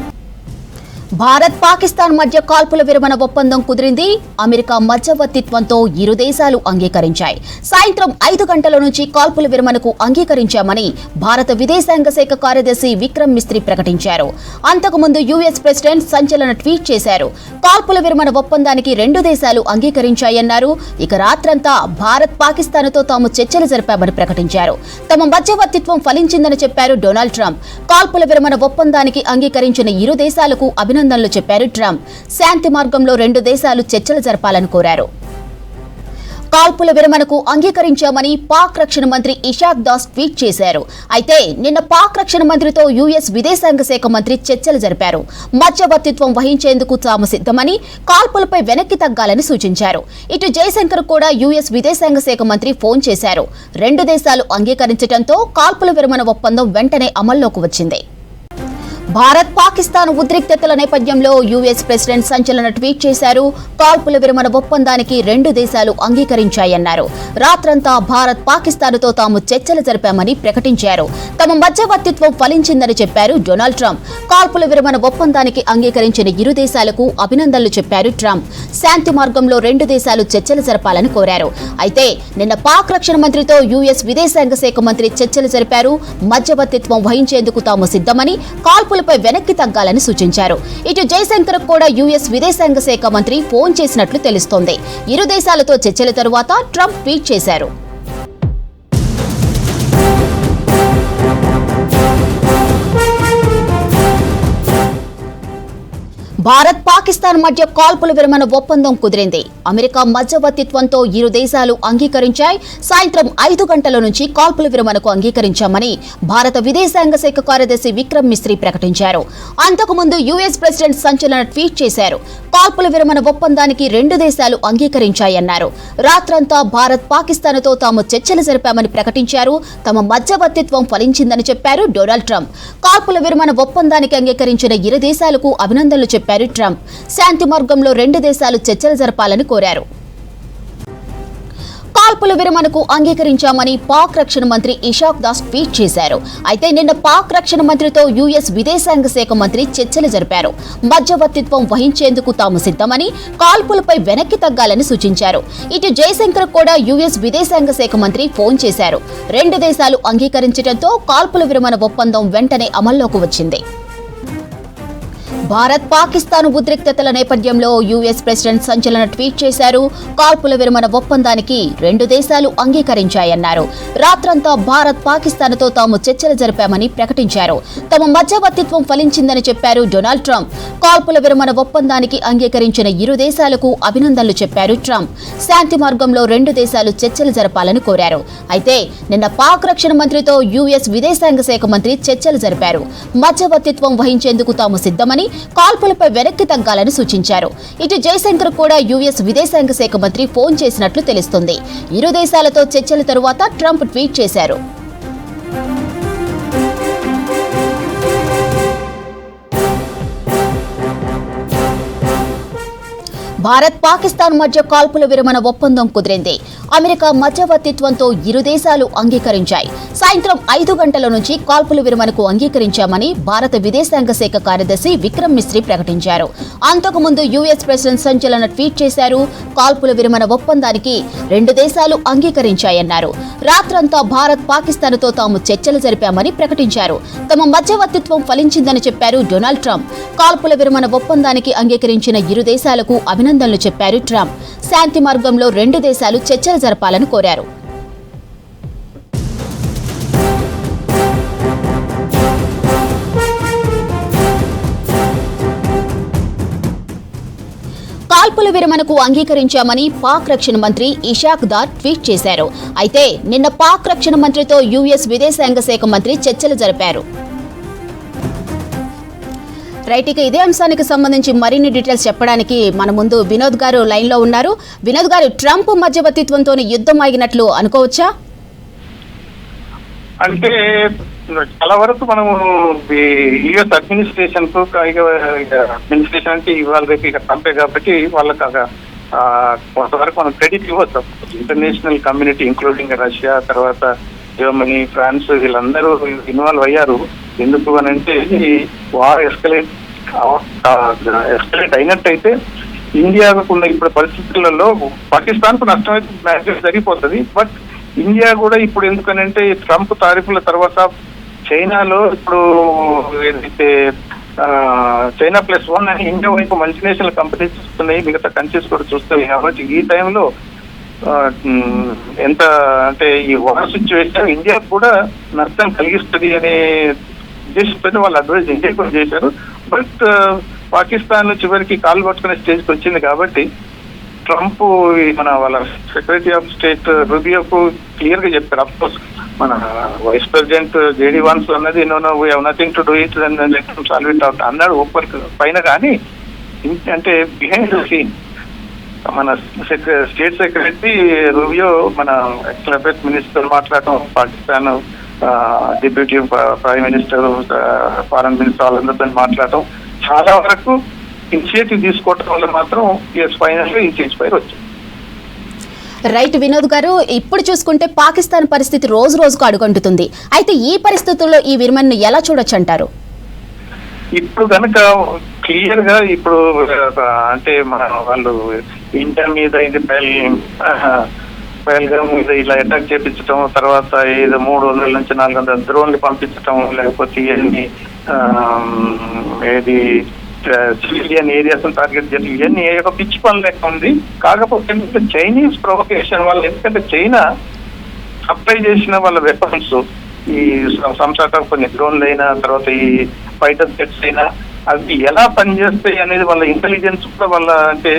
భారత్ పాకిస్తాన్ మధ్య కాల్పుల విరమణ ఒప్పందం కుదిరింది. అమెరికా మధ్యవర్తిత్వంతో 2 దేశాలు అంగీకరించాయి. సాయంత్రం 5 గంటల నుంచి కాల్పుల విరమణకు అంగీకరించామని భారత విదేశాంగ శాఖ కార్యదర్శి విక్రమ్ మిస్త్రీ ప్రకటించారు. అంతకుముందు యుఎస్ ప్రెసిడెంట్ సంచలన ట్వీట్ చేశారు. కాల్పుల విరమణ ఒప్పందానికి 2 దేశాలు అంగీకరించాయన్నారు. ఇక రాత్రంతా భారత్ పాకిస్తాన్తో తాము చర్చలు జరిపామని ప్రకటించారు. తమ మధ్యవర్తిత్వం ఫలించిందని చెప్పారు డొనాల్డ్ ట్రంప్. కాల్పుల విరమణ ఒప్పందానికి అంగీకరించిన 2 దేశాలకు అభినందనలు చెప్పారు ట్రంప్. శాంతి మార్గంలో 2 దేశాలు చర్చలు జరపాలని కోరారు. కాల్పుల విరమణకు అంగీకరించామని పాక్ రక్షణ మంత్రి ఇషాక్ దాస్ ట్వీట్ చేశారు. అయితే నిన్న పాక్ రక్షణ మంత్రితో యుఎస్ విదేశాంగ శాఖ మంత్రి చర్చలు జరిపారు. మధ్యవర్తిత్వం వహించేందుకు తాము సిద్ధమని, కాల్పులపై వెనక్కి తగ్గాలని సూచించారు. ఇటు జయశంకర్ కూడా యుఎస్ విదేశాంగ శాఖ మంత్రి ఫోన్ చేశారు. రెండు దేశాలు అంగీకరించడంతో కాల్పుల విరమణ ఒప్పందం వెంటనే అమల్లోకి వచ్చింది. భారత్ పాకిస్తాన్ ఉద్రిక్తతల నేపథ్యంలో యుఎస్ ప్రెసిడెంట్ సంచలన ట్వీట్ చేశారు. కాల్పుల విరమణ ఒప్పందానికి రెండు దేశాలు అంగీకరించాయన్నారు. రాత్రంతా భారత్ పాకిస్తాన్తో తాము చర్చలు జరిపామని ప్రకటించారు. తమ మధ్యవర్తిత్వం ఫలించిందని చెప్పారు డొనాల్డ్ ట్రంప్. కాల్పుల విరమణ ఒప్పందానికి అంగీకరించిన ఇరు దేశాలకు అభినందనలు చెప్పారు ట్రంప్. శాంతి మార్గంలో రెండు దేశాలు చర్చలు జరపాలని కోరారు. అయితే నిన్న పాక్ రక్షణ మంత్రితో యుఎస్ విదేశాంగ శాఖ మంత్రి చర్చలు జరిపారు. మధ్యవర్తిత్వం వహించేందుకు తాము సిద్ధమని, కాల్పులపై వెనక్కి తగ్గాలని సూచించారు. ఇటు జయశంకర్ కూడా యుఎస్ విదేశాంగ శాఖ మంత్రి ఫోన్ చేసినట్లు తెలుస్తోంది. ఇరు దేశాలతో చర్చల తరువాత ట్రంప్ ట్వీట్ చేశారు. భారత్ పాకిస్తాన్ మధ్య కాల్పుల విరమణ ఒప్పందం కుదిరింది. అమెరికా మధ్యవర్తిత్వంతో ఇరు దేశాలు అంగీకరించాయి. సాయంత్రం 5 గంటల నుంచి కాల్పుల విరమణకు అంగీకరించామని భారత విదేశాంగ శాఖ కార్యదర్శి విక్రమ్ మిస్రీ ప్రకటించారు. అంతకుముందు యుఎస్ ప్రెసిడెంట్ సంచలన ట్వీట్ చేశారు. కాల్పుల విరమణ ఒప్పందానికి రెండు దేశాలు అంగీకరించాయన్నారు. రాత్రంతా భారత్ పాకిస్తాన్తో తాము చర్చలు జరిపామని ప్రకటించారు. తమ మధ్యవర్తిత్వం ఫలించిందని చెప్పారు డొనాల్డ్ ట్రంప్. కాల్పుల విరమణ ఒప్పందానికి అంగీకరించిన ఇరు దేశాలకు అభినందనలు చెప్పారు ట్రంప్. శాంతి మార్గంలో రెండు దేశాలు చర్చలు జరపాలని కోరారు. కాల్పుల విరమణకు అంగీకరించామని పాక్ రక్షణ మంత్రి ఇషాక్ దాస్ ట్వీట్ చేశారు. అయితే నిన్న పాక్ రక్షణ మంత్రితో యుఎస్ విదేశాంగ శాఖ మంత్రి చర్చలు జరిపారు. మధ్యవర్తిత్వం వహించేందుకు తాము సిద్ధమని, కాల్పులపై వెనక్కి తగ్గాలని సూచించారు. ఇటు జయశంకర్ కూడా యుఎస్ విదేశాంగ శాఖ మంత్రి ఫోన్ చేశారు. రెండు దేశాలు అంగీకరించడంతో కాల్పుల విరమణ ఒప్పందం వెంటనే అమల్లోకి వచ్చింది. భారత్ పాకిస్తాన్ ఉద్రిక్తతల నేపథ్యంలో యుఎస్ ప్రెసిడెంట్ సంచలన ట్వీట్ చేశారు. కాల్పుల విరమణ ఒప్పందానికి రెండు దేశాలు అంగీకరించాయన్నారు. రాత్రంతా భారత్ పాకిస్తాన్తో తాము చర్చలు జరిపామని ప్రకటించారు. తమ మధ్యవర్తిత్వం ఫలించిందని చెప్పారు డొనాల్డ్ ట్రంప్. కాల్పుల విరమణ ఒప్పందానికి అంగీకరించిన ఇరు దేశాలకు అభినందనలు చెప్పారు ట్రంప్. శాంతి మార్గంలో రెండు దేశాలు చర్చలు జరపాలని కోరారు. అయితే నిన్న పాక్ రక్షణ మంత్రితో యుఎస్ విదేశాంగ శాఖ మంత్రి చర్చలు జరిపారు. మధ్యవర్తిత్వం వహించేందుకు తాము సిద్ధమని, కాల్పులపై వెనక్కి తగ్గాలని సూచించారు. ఇటు జయశంకర్ కూడా యుఎస్ విదేశాంగ శాఖ మంత్రి ఫోన్ చేసినట్లు తెలుస్తుంది. ఇరు దేశాలతో చర్చల తరువాత ట్రంప్ ట్వీట్ చేశారు. భారత్ పాకిస్తాన్ మధ్య కాల్పుల విరమణ ఒప్పందం కుదిరింది. అమెరికా మధ్యవర్తిత్వంతో ఇరు దేశాలు అంగీకరించాయి. సాయంత్రం 5 గంటల నుంచి కాల్పుల విరమణకు అంగీకరించామని భారత విదేశాంగ శాఖ కార్యదర్శి విక్రమ్ మిస్రీ ప్రకటించారు. అంతకుముందు యుఎస్ ప్రెసిడెంట్ సంచలన ట్వీట్ చేశారు. కాల్పుల విరమణ ఒప్పందానికి రెండు దేశాలు అంగీకరించాయన్నారు. రాత్రంతా భారత్ పాకిస్తాన్తో తాము చర్చలు జరిపామని ప్రకటించారు. తమ మధ్యవర్తిత్వం ఫలించిందని చెప్పారు డొనాల్డ్ ట్రంప్. కాల్పుల విరమణ ఒప్పందానికి అంగీకరించిన ఇరు దేశాలకు అభినందనలు చెప్పారు ట్రంప్. శాంతి మార్గంలో రెండు దేశాలు చర్చలు జరపాలని కోరారు. కాల్పుల విరమణకు అంగీకరించామని పాక్ రక్షణ మంత్రి ఇషాక్ దార్ ట్వీట్ చేశారు. అయితే నిన్న పాక్ రక్షణ మంత్రితో యుఎస్ విదేశాంగ శాఖ మంత్రి చర్చలు జరిపారు. రైట్, ఇక ఇదే అంశానికి సంబంధించి మరిన్ని డీటెయిల్స్ చెప్పడానికి మన ముందు వినోద్ గారు లైన్ లో ఉన్నారు. వినోద్ గారు, ట్రంప్ మధ్యవర్తిత్వంతో యుద్ధం ఆగినట్లు అనుకోవచ్చా? అంటే చాలా వరకు మనము యుఎస్ అడ్మినిస్ట్రేషన్ కు అడ్మినిస్ట్రేషన్ అంటే ఇవాళ రేపు ఇక ట్రంపే కాబట్టి వాళ్ళకి కొంతవరకు మనం క్రెడిట్ ఇవ్వచ్చు. ఇంటర్నేషనల్ కమ్యూనిటీ ఇంక్లూడింగ్ రష్యా, తర్వాత జర్మనీ, ఫ్రాన్స్ వీళ్ళందరూ ఇన్వాల్వ్ అయ్యారు. ఎందుకు అని అంటే ఈ వార్ ఎస్కలేట్ అయినట్టయితే ఇండియాకు ఉన్న ఇప్పుడు పరిస్థితులలో పాకిస్తాన్ కు నష్టం అయితే మ్యాక్సిమం జరిగిపోతుంది. బట్ ఇండియా కూడా ఇప్పుడు ఎందుకనంటే ట్రంప్ తారీఫుల తర్వాత చైనాలో ఇప్పుడు ఏదైతే చైనా +1 అని ఇండియా వైపు మల్టీనేషనల్ కంపెనీస్ చూస్తున్నాయి, మిగతా కంట్రీస్ కూడా చూస్తాయి. కాబట్టి ఈ టైంలో ఎంత అంటే ఈ వార్ సిచ్యువేషన్ ఇండియాకు కూడా నష్టం కలిగిస్తుంది అనే ఉద్దేశంతో వాళ్ళు అడ్వైజ్ ఇండియా కూడా చేశారు. బట్ పాకిస్తాన్ చివరికి కాలు పట్టుకునే స్టేజ్కి వచ్చింది కాబట్టి ట్రంప్ మన వాళ్ళ సెక్రటరీ ఆఫ్ స్టేట్ రూబియోకు క్లియర్ గా చెప్పారు. అఫ్ కోర్స్ మన వైస్ ప్రెసిడెంట్ జేడీ వాన్స్ అన్నది no we have nothing to do it solve it out అన్నాడు ఒక్కరికి పైన. కానీ అంటే బిహైండ్ ద సీన్ మన స్టేట్ సెక్రటరీ రూబియో మన ఎక్స్టర్నల్ అఫైర్స్ మినిస్టర్ మాట్లాడటం, Pakistan deputy prime minister, foreign minister వాళ్ళందరితో మాట్లాడటం, చాలా వరకు ఇనిషియేటివ్ తీసుకోవటం వల్ల మాత్రం ఫైనల్ గా ఈ చేంజ్ పైన వచ్చింది. రైట్ వినోద్ గారు, ఇప్పుడు చూసుకుంటే పాకిస్తాన్ పరిస్థితి రోజు రోజుకు అడుగంటుతుంది. అయితే ఈ పరిస్థితుల్లో ఈ విరమణను ఎలా చూడొచ్చు అంటారు? ఇప్పుడు కనుక క్లియర్ గా ఇప్పుడు అంటే మన వాళ్ళు ఇండియా మీద ఇది పహల్గాం మీద ఇలా అటాక్ చేపించడం, తర్వాత ఏదో 300 నుంచి 400 డ్రోన్లు పంపించడం, లేకపోతే ఇవన్నీ ఏది సివిలియన్ ఏరియాస్ టార్గెట్ చేయడం, ఇవన్నీ ఒక పిచ్చి పని లెక్క ఉంది. కాకపోతే చైనీస్ ప్రొవకేషన్ వల్ల, ఎందుకంటే చైనా సప్లై చేసిన వాళ్ళ వెపన్స్ ఈ సంసాట కొన్ని డ్రోన్లు అయినా, తర్వాత ఈ ఫైటర్ జెట్స్ అయినా, అవి ఎలా పనిచేస్తాయి అనేది వాళ్ళ ఇంటెలిజెన్స్ కూడా, వాళ్ళ అంటే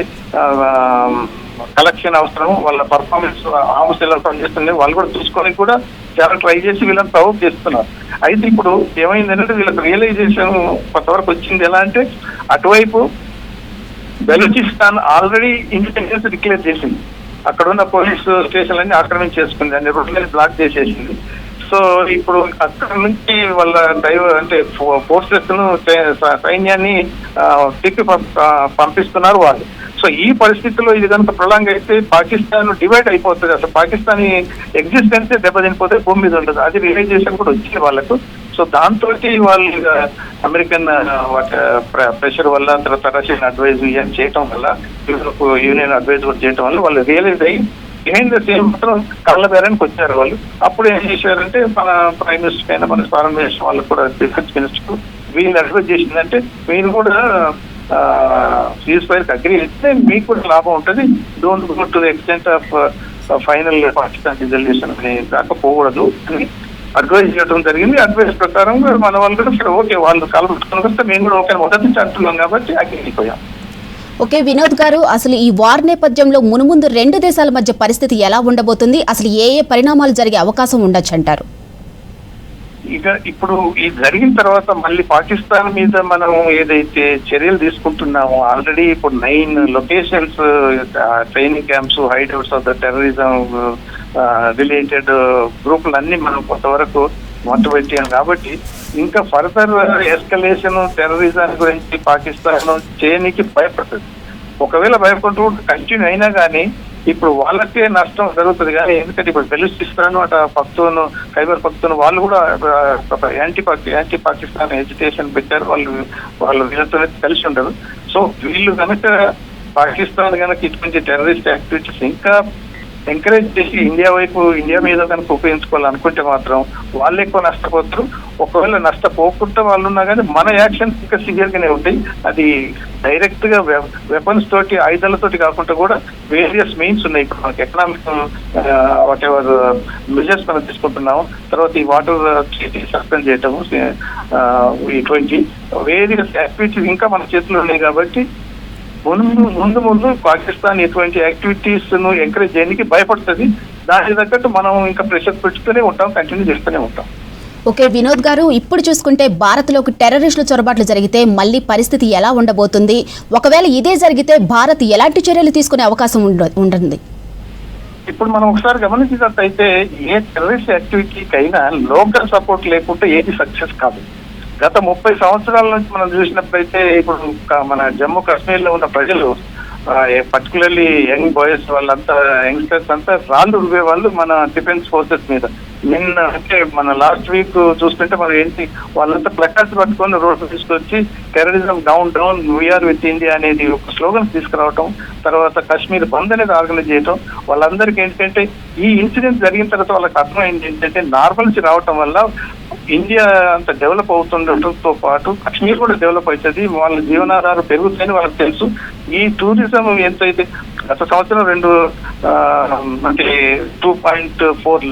కలెక్షన్ అవసరం, వాళ్ళ పర్ఫార్మెన్స్ ఆల్మోస్ట్ ఎలా పనిచేస్తుంది వాళ్ళు కూడా చూసుకొని కూడా చాలా ట్రై చేసి వీళ్ళని ప్రవోక్ చేస్తున్నారు. అయితే ఇప్పుడు ఏమైందంటే వీళ్ళకి రియలైజేషన్ కొంతవరకు వచ్చింది. ఎలా అంటే అటువైపు బెలూచిస్తాన్ ఆల్రెడీ ఇండిపెండెన్స్ డిక్లేర్ చేసింది, అక్కడ ఉన్న పోలీస్ స్టేషన్లన్నీ ఆక్రమించేసుకుంది, అన్ని రోడ్లని బ్లాక్ చేసేసింది. సో ఇప్పుడు అక్కడ నుంచి వాళ్ళ అంటే ఫోర్సెస్ ను సైన్యాన్ని తిప్పి పంపిస్తున్నారు వాళ్ళు. సో ఈ పరిస్థితుల్లో ఇది కనుక ప్రొలాంగ్ అయితే పాకిస్తాన్ డివైడ్ అయిపోతుంది, అసలు పాకిస్తానీ ఎగ్జిస్టెన్సే దెబ్బతినిపోతే భూమి మీద ఉండదు. అది రియలైజేషన్ కూడా వచ్చింది వాళ్ళకు. సో దాంతో వాళ్ళు అమెరికన్ ప్రెషర్ వల్ల, తర్వాత రష్యన్ అడ్వైజ్ చేయటం వల్ల, యూరోప్ యూనియన్ అడ్వైజ్ కూడా చేయటం వల్ల వాళ్ళు రియలైజ్ అయ్యి బిహైండ్ ద సీన్ మాత్రం కళ్ళ బేరానికి వచ్చారు వాళ్ళు. అప్పుడు ఏం చేశారంటే మన ప్రైమ్ మినిస్టర్ అయినా, మన ఫారెన్ మినిస్టర్ వాళ్ళకు కూడా, డిఫెన్స్ మినిస్టర్ వీళ్ళు అడ్వైజ్ చేసిందంటే మీరు కూడా సీజ్ ఫైర్ అగ్రీ అయితే మీకు కూడా లాభం ఉంటుంది, don't go to the extent of final Pakistan resolution అని దాకా పోకూడదు అని అడ్వైజ్ చేయడం జరిగింది. అడ్వైజ్ ప్రకారం మన వాళ్ళు కూడా సరే ఓకే, వాళ్ళు కలబెట్టుకుని వస్తే మేము కూడా ఓకే మొదటి నుంచి అంటున్నాం కాబట్టి అగ్రీ అయిపోయాం. ఓకే వినోద్ గారు, అసలు ఈ వార్ నేపథ్యంలో మునుముందు రెండు దేశాల మధ్య పరిస్థితి ఎలా ఉండబోతుంది? అసలు ఏ పరిణామాలు జరిగే అవకాశం ఉండొచ్చు అంటారు? ఇక ఇప్పుడు ఈ జరిగిన తర్వాత మళ్ళీ పాకిస్తాన్ మీద మనం ఏదైతే చర్యలు తీసుకుంటున్నామో, ఆల్రెడీ ఇప్పుడు 9 locations training camps, hideouts of the terrorism related గ్రూపులన్నీ మనం కొంతవరకు మొట్టబెట్టాం. కాబట్టి ఇంకా ఫర్దర్ ఎస్కలేషన్ టెర్రరిజం గురించి పాకిస్తాన్ చేయడానికి భయపడుతుంది. ఒకవేళ భయపడుతూ కంటిన్యూ అయినా కానీ ఇప్పుడు వాళ్ళకే నష్టం జరుగుతుంది. కానీ ఎందుకంటే ఇప్పుడు బెలూచిస్తాన్ అట పఖ్తూన్, ఖైబర్ పఖ్తూన్ వాళ్ళు కూడా యాంటీ పాకిస్తాన్ ఎజిటేషన్ పెట్టారు. వాళ్ళు వీళ్ళతో కలిసి ఉండరు. సో వీళ్ళు కనుక పాకిస్తాన్ కనుక ఇటువంటి టెర్రరిస్ట్ యాక్టివిటీస్ ఇంకా ఎంకరేజ్ చేసి ఇండియా మీద కనుక ఉపయోగించుకోవాలనుకుంటే మాత్రం వాళ్ళు ఎక్కువ నష్టపోతారు. ఒకవేళ నష్టపోకుండా వాళ్ళు ఉన్నా కానీ మన యాక్షన్స్ ఇంకా సివియర్ గానే ఉంటాయి. అది డైరెక్ట్ గా వెపన్స్ తోటి, ఆయుధాలతోటి కాకుండా కూడా వేరియస్ మీన్స్ ఉన్నాయి. ఇప్పుడు మనకి ఎకనామిక్ వాట్ ఎవర్ మెజర్స్ మనం తీసుకుంటున్నాము, తర్వాత ఈ వాటర్ సస్పెండ్ చేయటము, ఇటువంటి వేరియస్ యాక్టివిటీస్ ఇంకా మన చేతిలో ఉన్నాయి. కాబట్టి ముందు పాకిస్తాన్ ఎటువంటి యాక్టివిటీస్ ను ఎంకరేజ్ చేయడానికి భయపడుతుంది. దానికి తగ్గట్టు మనం ఇంకా ప్రెషర్ పెట్టుతూనే ఉంటాం, కంటిన్యూ చేస్తూనే ఉంటాం. ఓకే వినోద్ గారు, ఇప్పుడు చూసుకుంటే భారత్లోకి టెర్రరిస్టుల చొరబాట్లు జరిగితే మళ్ళీ పరిస్థితి ఎలా ఉండబోతుంది? ఒకవేళ ఇదే జరిగితే భారత్ ఎలాంటి చర్యలు తీసుకునే అవకాశం ఉంటుంది? ఇప్పుడు మనం ఒకసారి గమనించినట్టయితే ఏ టెర్రరిస్ట్ యాక్టివిటీకైనా లోకల్ సపోర్ట్ లేకుంటే ఏది సక్సెస్ కాదు. గత 30 సంవత్సరాల నుంచి మనం చూసినప్పుడైతే ఇప్పుడు మన జమ్మూ కాశ్మీర్ లో ఉన్న ప్రజలు, పర్టికులర్లీ యంగ్ బాయ్స్ వాళ్ళంతా, యంగ్స్టర్స్ అంతా రాళ్ళు రువే వాళ్ళు మన డిఫెన్స్ ఫోర్సెస్ మీద. నిన్న అంటే మన లాస్ట్ వీక్ చూస్తుంటే మనం ఏంటి, వాళ్ళంతా ప్లకార్డ్స్ పట్టుకొని రోడ్డు తీసుకొచ్చి terrorism down we are with India అనేది ఒక స్లోగన్స్ తీసుకురావటం, తర్వాత కాశ్మీర్ బంద్ అనేది ఆర్గనైజ్ చేయటం. వాళ్ళందరికీ ఏంటంటే ఈ ఇన్సిడెంట్ జరిగిన తర్వాత వాళ్ళకి అర్థమైంది ఏంటంటే నార్మల్సీ రావటం వల్ల ఇండియా అంత డెవలప్ అవుతుండటంతో పాటు కాశ్మీర్ కూడా డెవలప్ అవుతుంది, వాళ్ళ జీవనాధారాలు పెరుగుతాయని వాళ్ళకి తెలుసు. ఈ టూరిజం ఎంతైతే గత సంవత్సరం 2.4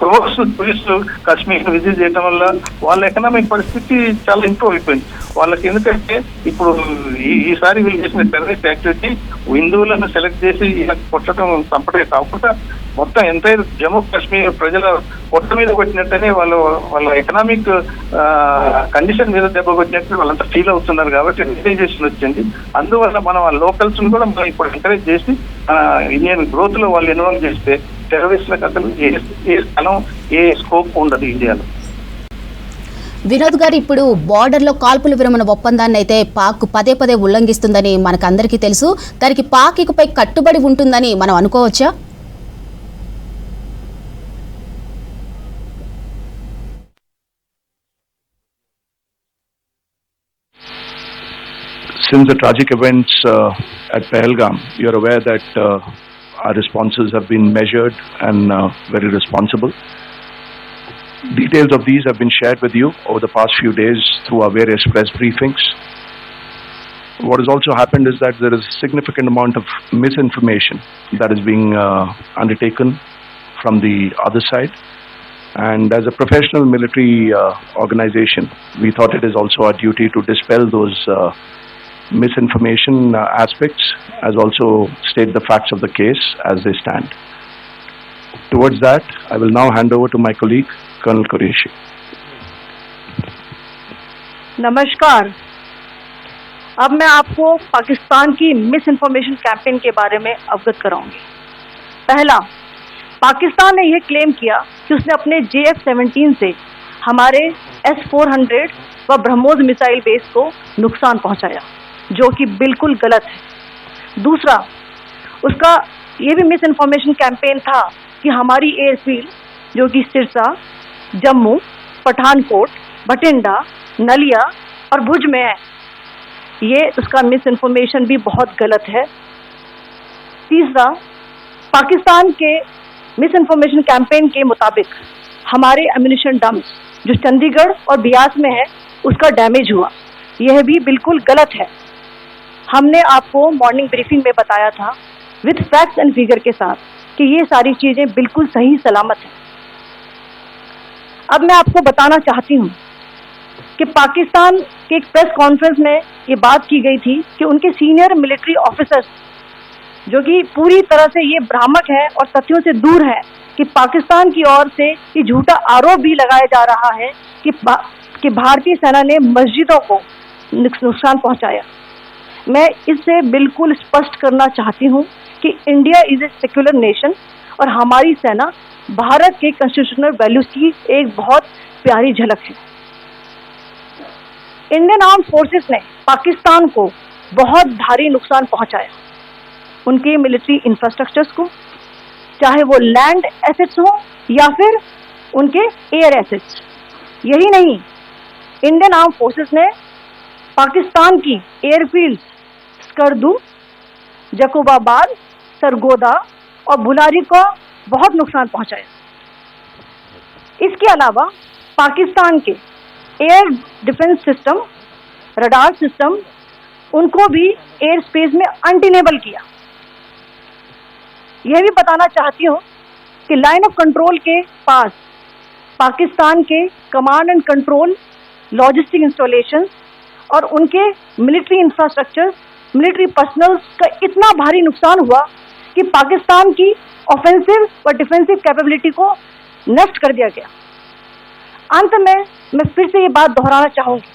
క్రోర్స్ టూరిస్టులు కాశ్మీర్ విజిట్ చేయడం వల్ల వాళ్ళ ఎకనామిక్ పరిస్థితి చాలా ఇంప్రూవ్ అయిపోయింది వాళ్ళకి. ఎందుకంటే ఇప్పుడు ఈసారి వీళ్ళు చేసిన టెర్రరిస్ట్ యాక్టివిటీ హిందువులను సెలెక్ట్ చేసి ఇలా కొట్టడం చంపడే కాకుండా మొత్తం ఎంటైర్ జమ్మూ కాశ్మీర్ ప్రజల పొట్ట మీద కొట్టినట్టనే వాళ్ళ ఎకనామిక్ కండిషన్ మీద దెబ్బ కొట్టినట్టు వాళ్ళంతా ఫీల్ అవుతున్నారు. కాబట్టి రియలైజేషన్ వచ్చింది. అందువల్ల మనం ఆ లోకల్స్ కూడా మనం ఇప్పుడు ఎంకరేజ్ చేసి ఇండియన్ గ్రోత్ లో వాళ్ళు ఇన్వాల్వ్ చేస్తే టెర్రరిస్టులకు అసలు ఏ స్థలం ఏ స్కోప్ ఉండదు ఇండియాలో. వినోద్ గారు, ఇప్పుడు బార్డర్లో కాల్పుల విరమణ ఒప్పందాన్ని అయితే పాక్ పదే పదే ఉల్లంఘిస్తుందని మనకందరికీ తెలుసు. దానికి పాక్ ఇకపై కట్టుబడి ఉంటుందని మనం అనుకోవచ్చా? Since the tragic events at Pahalgam, you're aware that our responses have been measured and very responsible. Details of these have been shared with you over the past few days through our various press briefings. What has also happened is that there is a significant amount of misinformation that is being undertaken from the other side. And as a professional military organization, we thought it is also our duty to dispel those misinformation aspects, as also state the facts of the case as they stand. Towards that, I will now hand over to my colleague, Colonel Qureshi. नमस्कार। अब मैं आपको पाकिस्तान की miss information campaign के बारे में अवगत कराऊंगी। पहला, पाकिस्तान ने यह क्लेम किया कि उसने अपने JF-17 से हमारे S-400 व ब्रह्मोस मिसाइल बेस को नुकसान पहुंचाया, जो कि बिल्कुल गलत है। दूसरा, उसका ये भी मिस इन्फॉर्मेशन कैंपेन था कि हमारी एयरफील्ड जो कि सिरसा, जम्मू, पठानकोट, बठिंडा, नलिया और भुज में है, ये उसका मिस इन्फॉर्मेशन भी बहुत गलत है। तीसरा, पाकिस्तान के मिस इन्फॉर्मेशन कैंपेन के मुताबिक हमारे एम्यूनिशन डम्प जो चंडीगढ़ और बियास में है उसका डैमेज हुआ, यह भी बिल्कुल गलत है। हमने आपको मॉर्निंग ब्रीफिंग में बताया था विद फैक्ट्स एंड फिगर के साथ कि ये सारी चीजें बिल्कुल सही सलामत हैं। अब मैं आपको बताना चाहती हूँ कि पाकिस्तान के एक प्रेस कॉन्फ्रेंस में ये बात की गई थी कि उनके सीनियर मिलिट्री ऑफिसर्स जो कि पूरी तरह से ये भ्रामक है और तथ्यों से दूर है कि पाकिस्तान की ओर से ये झूठा आरोप भी लगाया जा रहा है कि भारतीय सेना ने मस्जिदों को नुकसान पहुंचाया। मैं इससे बिल्कुल स्पष्ट करना चाहती हूँ कि India is a secular nation और हमारी सेना भारत के कॉन्स्टिट्यूशनल वैल्यूज की एक बहुत प्यारी झलक है। इंडियन आर्म फोर्सेस ने पाकिस्तान को बहुत भारी नुकसान पहुंचाया, उनके मिलिट्री इंफ्रास्ट्रक्चर्स को, चाहे वो लैंड एसेट्स हो या फिर उनके एयर एसेट्स। यही नहीं, इंडियन आर्म फोर्सेस ने पाकिस्तान की एयरफील्ड स्कर्दू, जकोबाबाद, सरगोदा और बुलारी को बहुत नुकसान पहुंचाया। इसके अलावा पाकिस्तान के air defence system, radar system, उनको भी एयर स्पेस में अनटेनेबल किया। यह भी बताना चाहती हूँ कि लाइन ऑफ कंट्रोल के पास पाकिस्तान के command and control, logistic installations और उनके मिलिट्री इंफ्रास्ट्रक्चर, मिलिट्री पर्सनल का इतना भारी नुकसान हुआ कि पाकिस्तान की ऑफेंसिव व डिफेंसिव कैपेबिलिटी को नष्ट कर दिया गया। अंत में मैं फिर से ये बात दोहराना चाहूंगी,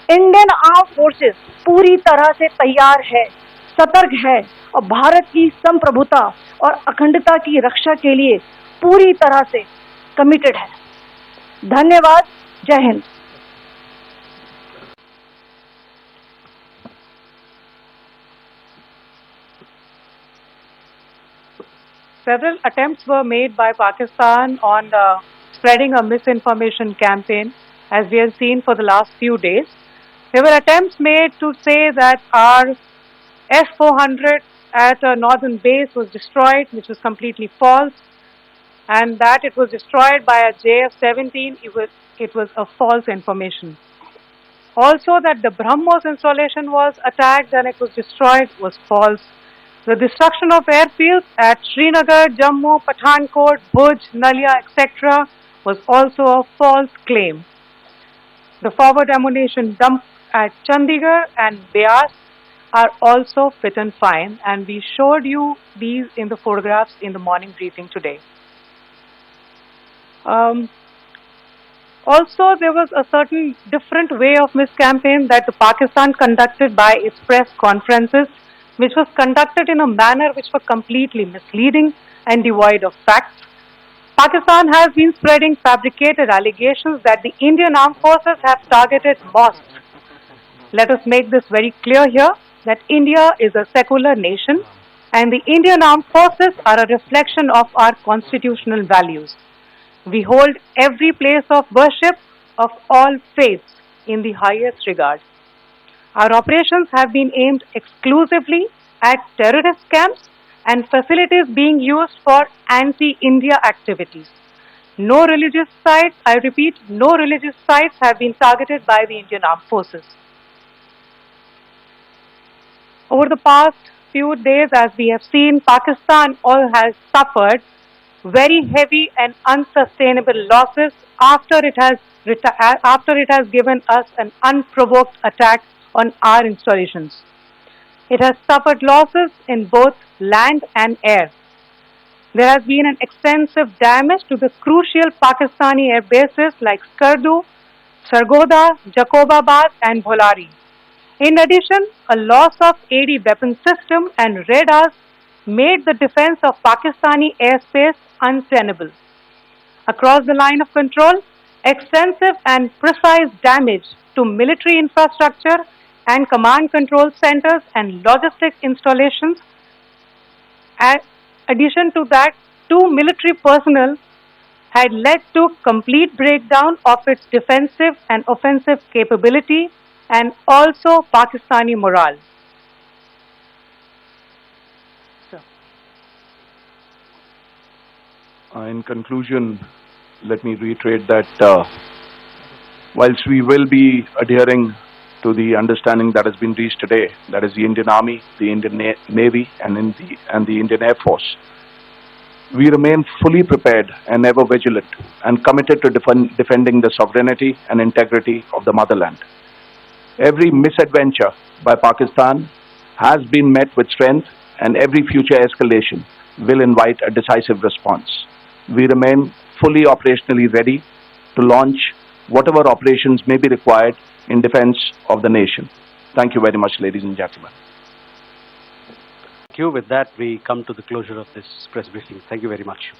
इंडियन आर्म फोर्सेस पूरी तरह से तैयार है, सतर्क है और भारत की संप्रभुता और अखंडता की रक्षा के लिए पूरी तरह से कमिटेड है। धन्यवाद। जय Hind. Several attempts were made by Pakistan on spreading a misinformation campaign, as we have seen for the last few days. There were attempts made to say that our S-400 at a northern base was destroyed, which was completely false, and that it was destroyed by a JF-17, it was a false information. Also that the BrahMos installation was attacked and it was destroyed was false. The destruction of airfields at Srinagar, Jammu, Pathankot, Bhuj, Nalia, etc. was also a false claim. The forward ammunition dump at Chandigarh and Beas are also fit and fine, and we showed you these in the photographs in the morning briefing today. Also, there was a certain different way of campaign that the Pakistan conducted by its press conferences, which was conducted in a manner which was completely misleading and devoid of facts. Pakistan has been spreading fabricated allegations that the Indian Armed Forces have targeted mosques. Let us make this very clear here that India is a secular nation and the Indian Armed Forces are a reflection of our constitutional values. We hold every place of worship of all faiths in the highest regard. Our operations have been aimed exclusively at terrorist camps and facilities being used for anti-India activities. No religious sites, I repeat, no religious sites have been targeted by the Indian Armed Forces. Over the past few days, as we have seen, Pakistan all has suffered very heavy and unsustainable losses after it has given us an unprovoked attack on our installations. It has suffered losses in both land and air. There has been an extensive damage to the crucial Pakistani air bases like Skardu, Sargodha, Jacobabad and Bholari. In addition, a loss of AD weapon system and radars made the defense of Pakistani airspace untenable. Across the line of control, extensive and precise damage to military infrastructure and command control centers and logistics installations. In addition to that, 2 military personnel had led to complete breakdown of its defensive and offensive capability and also Pakistani morale. In conclusion, let me reiterate that whilst we will be adhering to the understanding that has been reached today, that is the Indian Army, the Indian Navy and the Indian Air Force, we remain fully prepared and ever vigilant and committed to defending the sovereignty and integrity of the motherland. Every misadventure by Pakistan has been met with strength and every future escalation will invite a decisive response. We remain fully operationally ready to launch whatever operations may be required in defense of the nation. Thank you very much, ladies and gentlemen. Thank you. With that, we come to the closure of this press briefing. Thank you very much.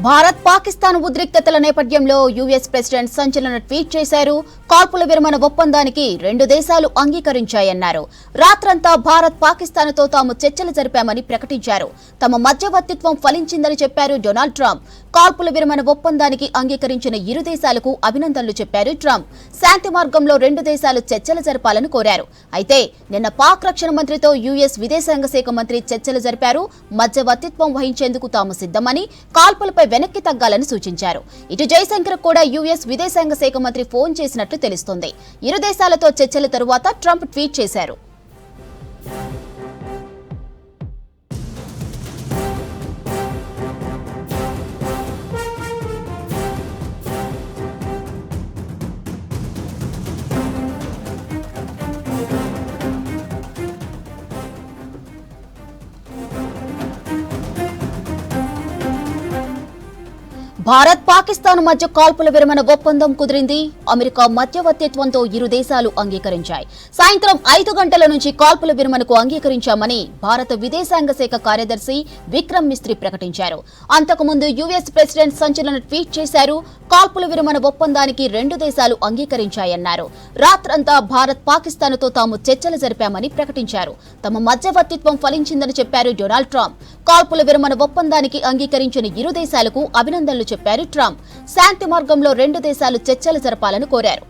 Bharat Pakistan ఉద్రిక్తతల నేపథ్యంలో US president సంచలన tweet చేశారు. కాల్పుల విరమణ ఒప్పందానికి 2 దేశాలు అంగీకరించాయన్నారు. రాత్రంతా భారత్ పాకిస్తాన్తో తాము చర్చలు జరిపామని ప్రకటించారు. తమ మధ్యవర్తిత్వం ఫలించిందని చెప్పారు డొనాల్డ్ ట్రంప్. కాల్పుల విరమణ ఒప్పందానికి అంగీకరించిన ఇరు దేశాలకు అభినందనలు చెప్పారు ట్రంప్. శాంతి మార్గంలో 2 దేశాలు చర్చలు జరపాలని కోరారు. అయితే నిన్న పాక్ రక్షణ మంత్రితో యుఎస్ విదేశాంగ శాఖ మంత్రి చర్చలు జరిపారు. మధ్యవర్తిత్వం వహించేందుకు తాము సిద్ధమని, కాల్పులపై వెనక్కి తగ్గాలని సూచించారు. ఇటు జైశంకర్ కూడా యుఎస్ విదేశాంగ శాఖ మంత్రి ఫోన్ చేసినట్లు తెలుస్తోంది. ఇరు దేశాలతో చర్చల తరువాత ట్రంప్ ట్వీట్ చేశారు. భారత్ పాకిస్తాన్ మధ్య కాల్పుల విరమణ ఒప్పందం కుదిరింది. అమెరికా మధ్యవర్తిత్వంతో ఇరు దేశాలు అంగీకరించాయి. సాయంత్రం 5 గంటల నుంచి కాల్పుల విరమణకు అంగీకరించామని భారత విదేశాంగ శాఖ కార్యదర్శి విక్రమ్ మిస్త్రీ ప్రకటించారు. అంతకుముందు యుఎస్ ప్రెసిడెంట్ సంచలన ట్వీట్ చేశారు. కాల్పుల విరమణ ఒప్పందానికి 2 దేశాలు అంగీకరించాయన్నారు. రాత్రంతా భారత్ పాకిస్తాన్తో తాము చర్చలు జరిపామని ప్రకటించారు. తమ మధ్యవర్తిత్వం ఫలించిందని చెప్పారు డొనాల్డ్ ట్రంప్. కాల్పుల విరమణ ఒప్పందానికి అంగీకరించిన ఇరు దేశాలకు అభినందనలు చెప్పారు ట్రంప్. శాంతి మార్గంలో 2 దేశాలు చర్చలు జరపాలని కోరారు.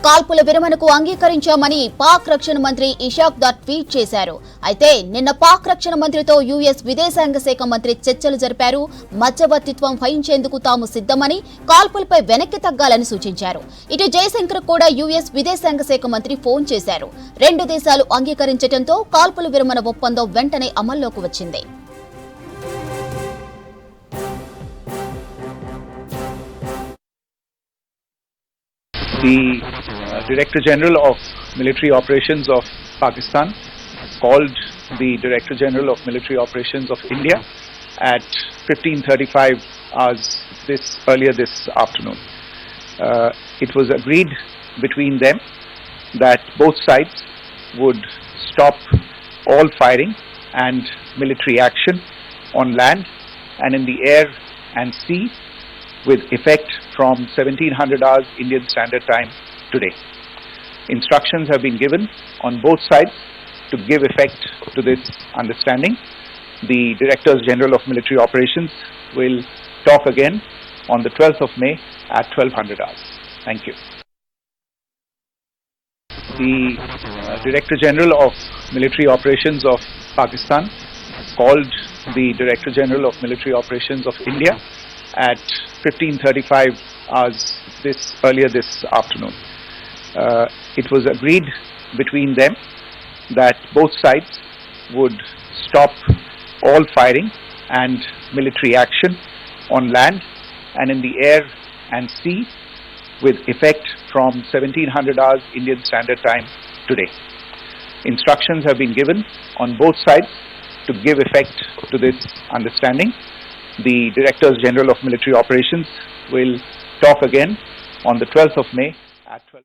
కాల్పుల విరమణకు అంగీకరించామని పాక్ రక్షణ మంత్రి ఇషాక్ దార్ ట్వీట్ చేశారు. అయితే నిన్న పాక్ రక్షణ మంత్రితో యుఎస్ విదేశాంగ శాఖ మంత్రి చర్చలు జరిపారు. మధ్యవర్తిత్వం వహించేందుకు తాము సిద్ధమని, కాల్పులపై వెనక్కి తగ్గాలని సూచించారు. ఇటు జయశంకర్ కూడా యుఎస్ విదేశాంగ శాఖ మంత్రి ఫోన్ చేశారు. 2 దేశాలు అంగీకరించడంతో కాల్పుల విరమణ ఒప్పందం వెంటనే అమల్లోకి వచ్చింది. The Director General of Military Operations of Pakistan called the Director General of Military Operations of India at 15:35 hours earlier this afternoon. It was agreed between them that both sides would stop all firing and military action on land and in the air and sea with effect from 1700 hours Indian Standard Time today. Instructions have been given on both sides to give effect to this understanding. The Directors General of Military Operations will talk again on the 12th of May at 1200 hours. Thank you. The Director General of Military Operations of Pakistan called the Director General of Military Operations of India at 15:35 hours earlier this afternoon. It was agreed between them that both sides would stop all firing and military action on land and in the air and sea with effect from 1700 hours Indian Standard Time today. Instructions have been given on both sides to give effect to this understanding. The Directors General of Military Operations will talk again on the 12th of May at 12.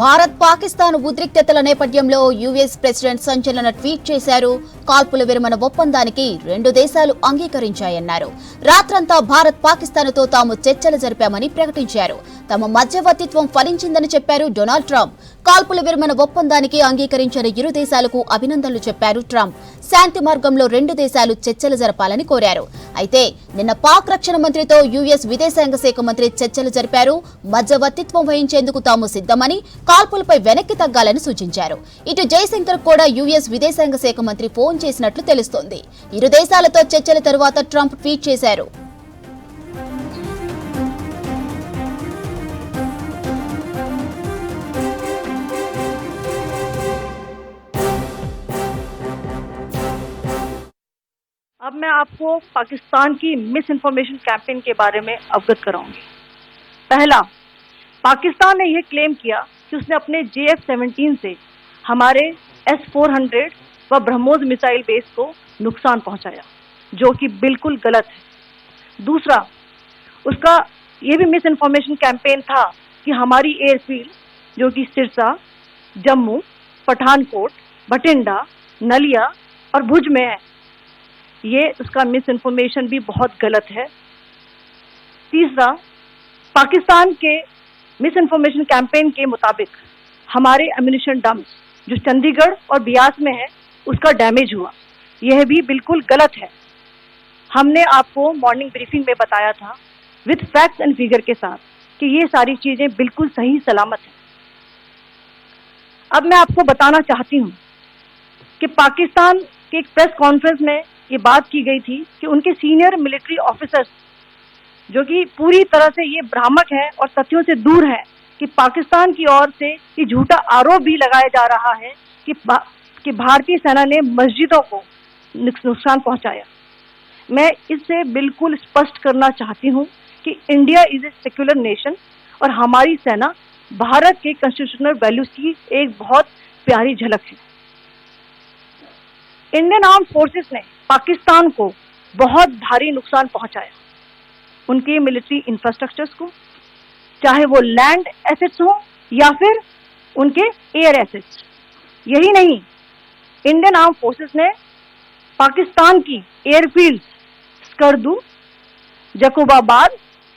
Bharat Pakistan ఉద్రిక్తతల నేపథ్యంలో US president సంచలన tweet చేశారు. కాల్పుల విరమణ ఒప్పందానికి 2 దేశాలు అంగీకరించాయన్నారు. రాత్రంతా భారత్ పాకిస్తాన్తో తాము చర్చలు జరిపామని ప్రకటించారు. తమ మధ్యవర్తిత్వం ఫలించిందని చెప్పారు డొనాల్డ్ ట్రంప్. కాల్పుల విరమణ ఒప్పందానికి అంగీకరించిన ఇరు దేశాలకు అభినందనలు చెప్పారు ట్రంప్. శాంతి మార్గంలో 2 దేశాలు చర్చలు జరపాలని కోరారు. అయితే నిన్న పాక్ రక్షణ మంత్రితో యుఎస్ విదేశాంగ శాఖ మంత్రి చర్చలు జరిపారు. మధ్యవర్తిత్వం వహించేందుకు తాము సిద్ధమని, కాల్పులపై వెనక్కి తగ్గాలని సూచించారు. ఇటు జయశంకర్ కూడా యుఎస్ విదేశాంగ శాఖ మంత్రి ఫోన్ చేసినట్లు తెలుస్తోంది. ఇరు దేశాలతో చర్చల తరువాత ట్రంప్ ట్వీట్ చేశారు. अब मैं आपको पाकिस्तान की मिस इन्फॉर्मेशन कैंपेन के बारे में अवगत कराऊंगी। पहला, पाकिस्तान ने यह क्लेम किया कि उसने अपने JF-17 से हमारे S-400 व ब्रह्मोस मिसाइल बेस को नुकसान पहुंचाया, जो कि बिल्कुल गलत है। दूसरा, उसका ये भी मिस इन्फॉर्मेशन कैंपेन था कि हमारी एयरफील्ड जो कि सिरसा, जम्मू, पठानकोट, भटिंडा, नलिया और भुज में है, ये उसका मिस इन्फॉर्मेशन भी बहुत गलत है। तीसरा, पाकिस्तान के मिस इन्फॉर्मेशन कैंपेन के मुताबिक हमारे एम्युनिशन डम्प जो चंडीगढ़ और बियास में है उसका डैमेज हुआ, यह भी बिल्कुल गलत है। हमने आपको मॉर्निंग ब्रीफिंग में बताया था विद फैक्ट्स एंड फिगर के साथ कि ये सारी चीजें बिल्कुल सही सलामत हैं। अब मैं आपको बताना चाहती हूँ कि पाकिस्तान कि एक प्रेस कॉन्फ्रेंस में ये बात की गई थी कि उनके सीनियर मिलिट्री ऑफिसर्स, जो कि पूरी तरह से ये भ्रामक है और तथ्यों से दूर है, कि पाकिस्तान की ओर से ये झूठा आरोप भी लगाया जा रहा है कि भारतीय सेना ने मस्जिदों को नुकसान पहुंचाया। मैं इससे बिल्कुल स्पष्ट करना चाहती हूं कि India is a secular nation और हमारी सेना भारत के कॉन्स्टिट्यूशनल वैल्यूज की एक बहुत प्यारी झलक है। इंडियन आर्म फोर्सेस ने पाकिस्तान को बहुत भारी नुकसान पहुंचाया, उनके मिलिट्री इंफ्रास्ट्रक्चर्स को, चाहे वो लैंड एसेट्स हो या फिर उनके एयर एसेट्स। यही नहीं, इंडियन आर्म फोर्सेस ने पाकिस्तान की एयरफील्ड स्कर्दू, जकोबाबाद,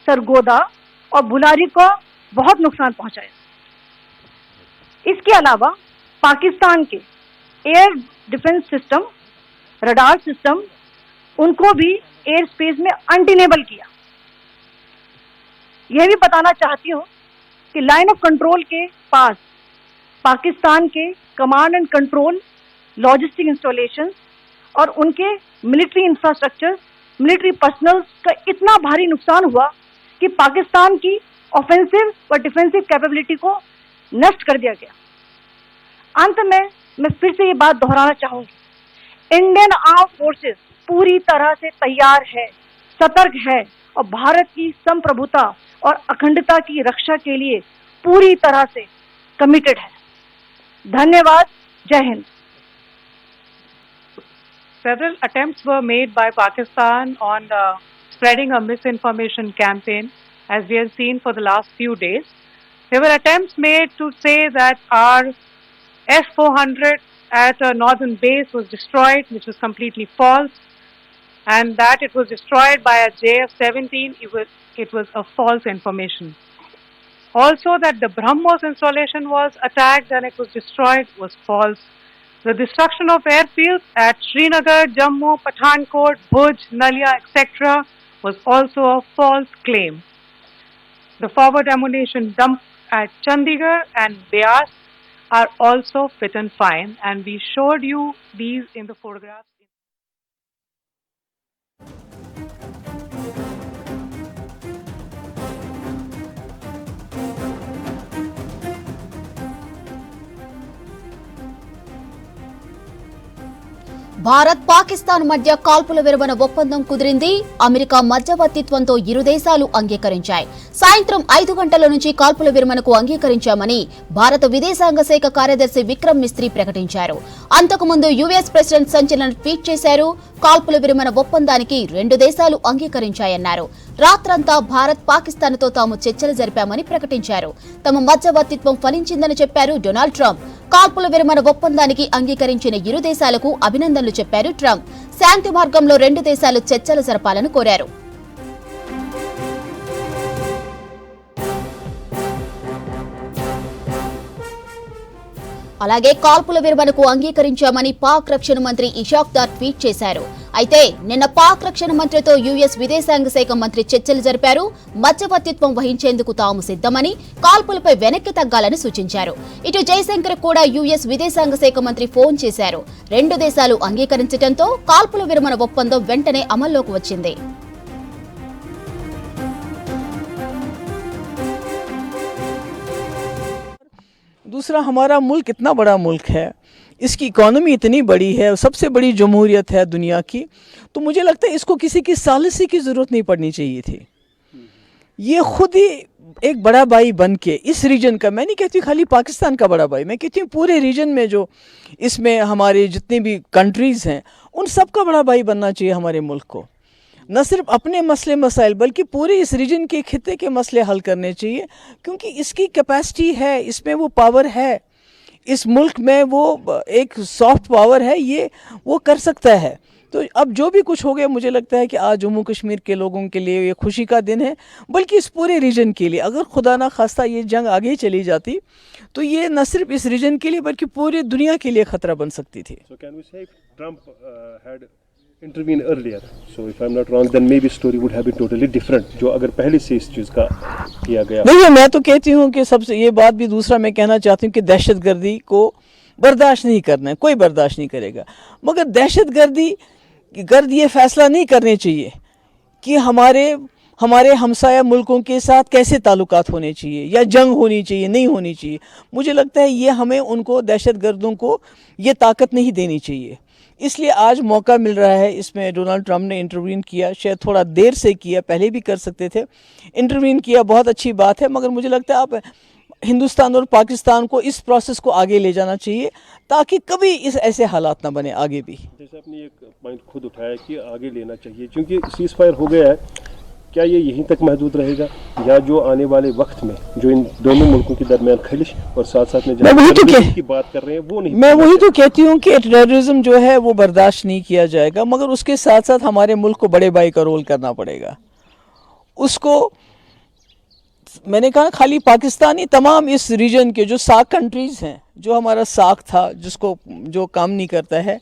सरगोदा और बुलारी को बहुत नुकसान पहुंचाया। इसके अलावा पाकिस्तान के air defence system, radar system, उनको भी एयर स्पेस में अनटेनेबल किया। यह भी बताना चाहती हूं कि लाइन ऑफ कंट्रोल के पास पाकिस्तान के command and control, logistic installation और उनके मिलिट्री इंफ्रास्ट्रक्चर, मिलिट्री पर्सनल का इतना भारी नुकसान हुआ कि पाकिस्तान की ऑफेंसिव व डिफेंसिव कैपेबिलिटी को नष्ट कर दिया गया। अंत में मैं फिर से ये बात दोहराना चाहूंगी, इंडियन आर्म फोर्सेस पूरी तरह से तैयार है, सतर्क है और भारत की संप्रभुता और अखंडता की रक्षा के लिए पूरी तरह से कमिटेड है। धन्यवाद। जय Hind. Several attempts were made by Pakistan on spreading a misinformation campaign, as we have seen for the last few days. There were attempts made to say that our S-400 at a northern base was destroyed, which was completely false, and that it was destroyed by a JF-17. It was a false information. Also, that the BrahMos installation was attacked and it was destroyed was false. The destruction of airfields at Srinagar, Jammu, Pathankot, Bhuj, Nalia, etc. was also a false claim. The forward ammunition dump at Chandigarh and Beas are also fit and fine, and we showed you these in the photographs. Bharat Pakistan మధ్య కాల్పుల విరమణ ఒప్పందం కుదిరింది. America మధ్యవర్తిత్వంతో ఇరు దేశాలు అంగీకరించాయి. సాయంత్రం 5 గంటల నుంచి కాల్పుల విరమణకు అంగీకరించామని భారత విదేశాంగ శాఖ కార్యదర్శి విక్రమ్ మిస్త్రీ ప్రకటించారు. అంతకుముందు యుఎస్ ప్రెసిడెంట్ సంచలన ట్వీట్ చేశారు. కాల్పుల విరమణ ఒప్పందానికి 2 దేశాలు అంగీకరించాయన్నారు. రాత్రంతా భారత్ పాకిస్తాన్తో తాము చర్చలు జరిపామని ప్రకటించారు. తమ మధ్యవర్తిత్వం ఫలించిందని చెప్పారు డొనాల్డ్ ట్రంప్. కాల్పుల విరమణ ఒప్పందానికి అంగీకరించిన ఇరు దేశాలకు అభినందనలు చెప్పారు ట్రంప్. శాంతి మార్గంలో 2 దేశాలు చర్చలు జరపాలని కోరారు. అలాగే కాల్పుల విరమణకు అంగీకరించామని పాక్ రక్షణ మంత్రి ఇషాక్ దార్ ట్వీట్ చేశారు. అయితే నిన్న పాక్ రక్షణ మంత్రితో యుఎస్ విదేశాంగ శాఖ మంత్రి చర్చలు జరిపారు. మధ్యవర్తిత్వం వహించేందుకు తాము సిద్ధమని, కాల్పులపై వెనక్కి తగ్గాలని సూచించారు. ఇటు జయశంకర్ కూడా యుఎస్ విదేశాంగ శాఖ మంత్రి ఫోన్ చేశారు. 2 దేశాలు అంగీకరించడంతో కాల్పుల విరమణ ఒప్పందం వెంటనే అమల్లోకి వచ్చింది. दूसरा, हमारा मुल्क इतना बड़ा मुल्क है, इसकी इकॉनमी इतनी बड़ी है, सबसे बड़ी जमहूरियत है दुनिया की, तो मुझे लगता है इसको किसी की सालिसी की ज़रूरत नहीं पड़नी चाहिए थी। ये खुद ही एक बड़ा भाई बन के इस रीजन का, मैं नहीं कहती खाली पाकिस्तान का बड़ा भाई, मैं कहती हूँ पूरे रीजन में जो इसमें हमारे जितने भी कंट्रीज़ हैं उन सब का बड़ा भाई बनना चाहिए हमारे मुल्क को। न सिर्फ अपने मसले मसाइल बल्कि पूरे इस रीजन के खित्ते के मसले हल करने चाहिए, क्योंकि इसकी कैपेसिटी है, इसमें वो पावर है, इस मुल्क में वो एक सॉफ्ट पावर है, ये वो कर सकता है। तो अब जो भी कुछ हो गया, मुझे लगता है कि आज जम्मू कश्मीर के लोगों के लिए ये खुशी का दिन है, बल्कि इस पूरे रीजन के लिए। अगर खुदा ना खास्ता ये जंग आगे चली जाती तो ये न सिर्फ इस रीजन के लिए बल्कि पूरी दुनिया के लिए खतरा बन सकती थी। So can we say Trump had intervened earlier, so if I'm not wrong, then maybe story would have been totally different, जो अगर पहले से इस चीज़ का किया गया। नहीं, मैं तो कहती हूँ कि सबसे ये बात भी, दूसरा मैं कहना चाहती हूँ कि दहशतगर्दी को बर्दाश्त नहीं करना है, कोई बर्दाश्त नहीं करेगा। मगर दहशतगर्द ये फैसला नहीं करने चाहिए कि हमारे हमसाया मुल्कों के साथ कैसे ताल्लुकात होने चाहिए या जंग होनी चाहिए, नहीं होनी चाहिए। मुझे लगता है ये हमें उनको दहशतगर्दों को ये ताकत नहीं देनी चाहिए। इसलिए आज मौका मिल रहा है, इसमें डोनाल्ड ट्रंप ने इंटरवीन किया, शायद थोड़ा देर से किया, पहले भी कर सकते थे, इंटरवीन किया, बहुत अच्छी बात है। मगर मुझे लगता है अब हिंदुस्तान और पाकिस्तान को इस प्रोसेस को आगे ले जाना चाहिए ताकि कभी इस ऐसे हालात ना बने आगे भी। जैसे आपने एक पॉइंट खुद उठाया कि आगे लेना चाहिए, क्योंकि सीज फायर हो गया है, क्या ये यहीं तक महदूद रहेगा या जो आने वाले वक्त में जो इन दोनों मुल्कों के दरमियान खलिश और साथ साथ में की बात कर रहे हैं वो नहीं, मैं वही तो कहती हूँ कि टेररिज्म जो है वो बर्दाश्त नहीं किया जाएगा, मगर उसके साथ साथ हमारे मुल्क को बड़े भाई का रोल करना पड़ेगा। उसको मैंने कहा खाली पाकिस्तानी, तमाम इस रीजन के जो सार्क कंट्रीज हैं, जो हमारा सार्क था जिसको जो काम नहीं करता है,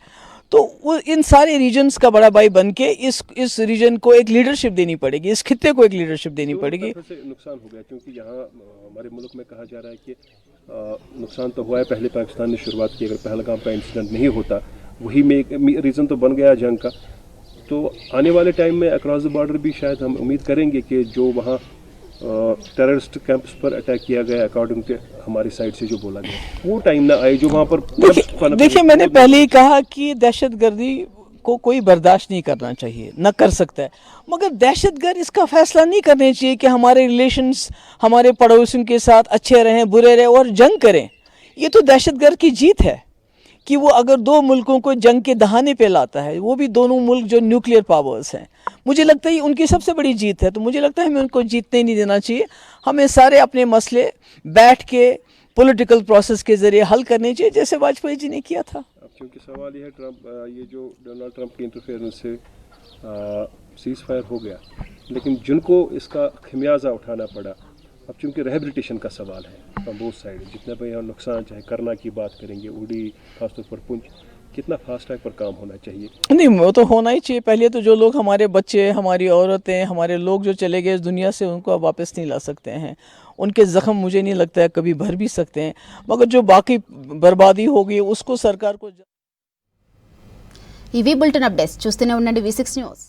तो वो इन सारे रीजन्स का बड़ा भाई बन के इस रीजन को एक लीडरशिप देनी पड़ेगी, इस खित्ते को एक लीडरशिप देनी पड़ेगी। से नुकसान हो गया क्योंकि यहाँ हमारे मुल्क में कहा जा रहा है कि नुकसान तो हुआ है, पहले पाकिस्तान ने शुरुआत की, अगर पहलगाम का इंसिडेंट नहीं होता, वही में एक रीज़न तो बन गया जंग का। तो आने वाले टाइम में अक्रॉस द बॉर्डर भी शायद हम उम्मीद करेंगे कि जो वहाँ टेररिस्ट कैंप्स पर अटैक किया गया अकॉर्डिंग टू हमारी साइड से जो बोला गया, वो टाइम ना आए जो वहाँ पर। देखिए मैंने पहले ही कहा कि दहशतगर्दी को कोई बर्दाश्त नहीं करना चाहिए, न कर सकता है, मगर दहशतगर्द इसका फैसला नहीं करने चाहिए कि हमारे रिलेशंस हमारे पड़ोसियों के साथ अच्छे रहें, बुरे रहें और जंग करें। ये तो दहशतगर्द की जीत है कि वो अगर दो मुल्कों को जंग के दहाने पे लाता है, वो भी दोनों मुल्क जो न्यूक्लियर पावर्स हैं, मुझे लगता है ये उनकी सबसे बड़ी जीत है। तो मुझे लगता है हमें उनको जीतने नहीं देना चाहिए, हमें सारे अपने मसले बैठ के पॉलिटिकल प्रोसेस के ज़रिए हल करने चाहिए, जैसे वाजपेयी जी ने किया था। अब क्योंकि सवाल ये है ये जो डोनाल्ड ट्रंप की इंटरफेरेंस से सीज फायर हो गया, लेकिन जिनको इसका खमियाजा उठाना पड़ा, अब चूँकि रिहेबिलिटेशन का सवाल है फ्रॉम बोथ साइड, जितना भी यहाँ नुकसान चाहे करना की बात करेंगे, उड़ी खासतौर पर पुंछ, कितना फास्ट ट्रैक पर काम होना चाहिए? नहीं, वो तो होना ही चाहिए। पहले तो जो लोग हमारे बच्चे, हमारी औरतें, हमारे लोग जो चले गए इस दुनिया से, उनको अब वापस नहीं ला सकते हैं। उनके ज़ख्म मुझे नहीं लगता है कभी भर भी सकते हैं, मगर जो बाकी बर्बादी होगी उसको सरकार को। इवी बुलेटिन अपडेट्स చూస్తూనే ఉండండి V6 న్యూస్।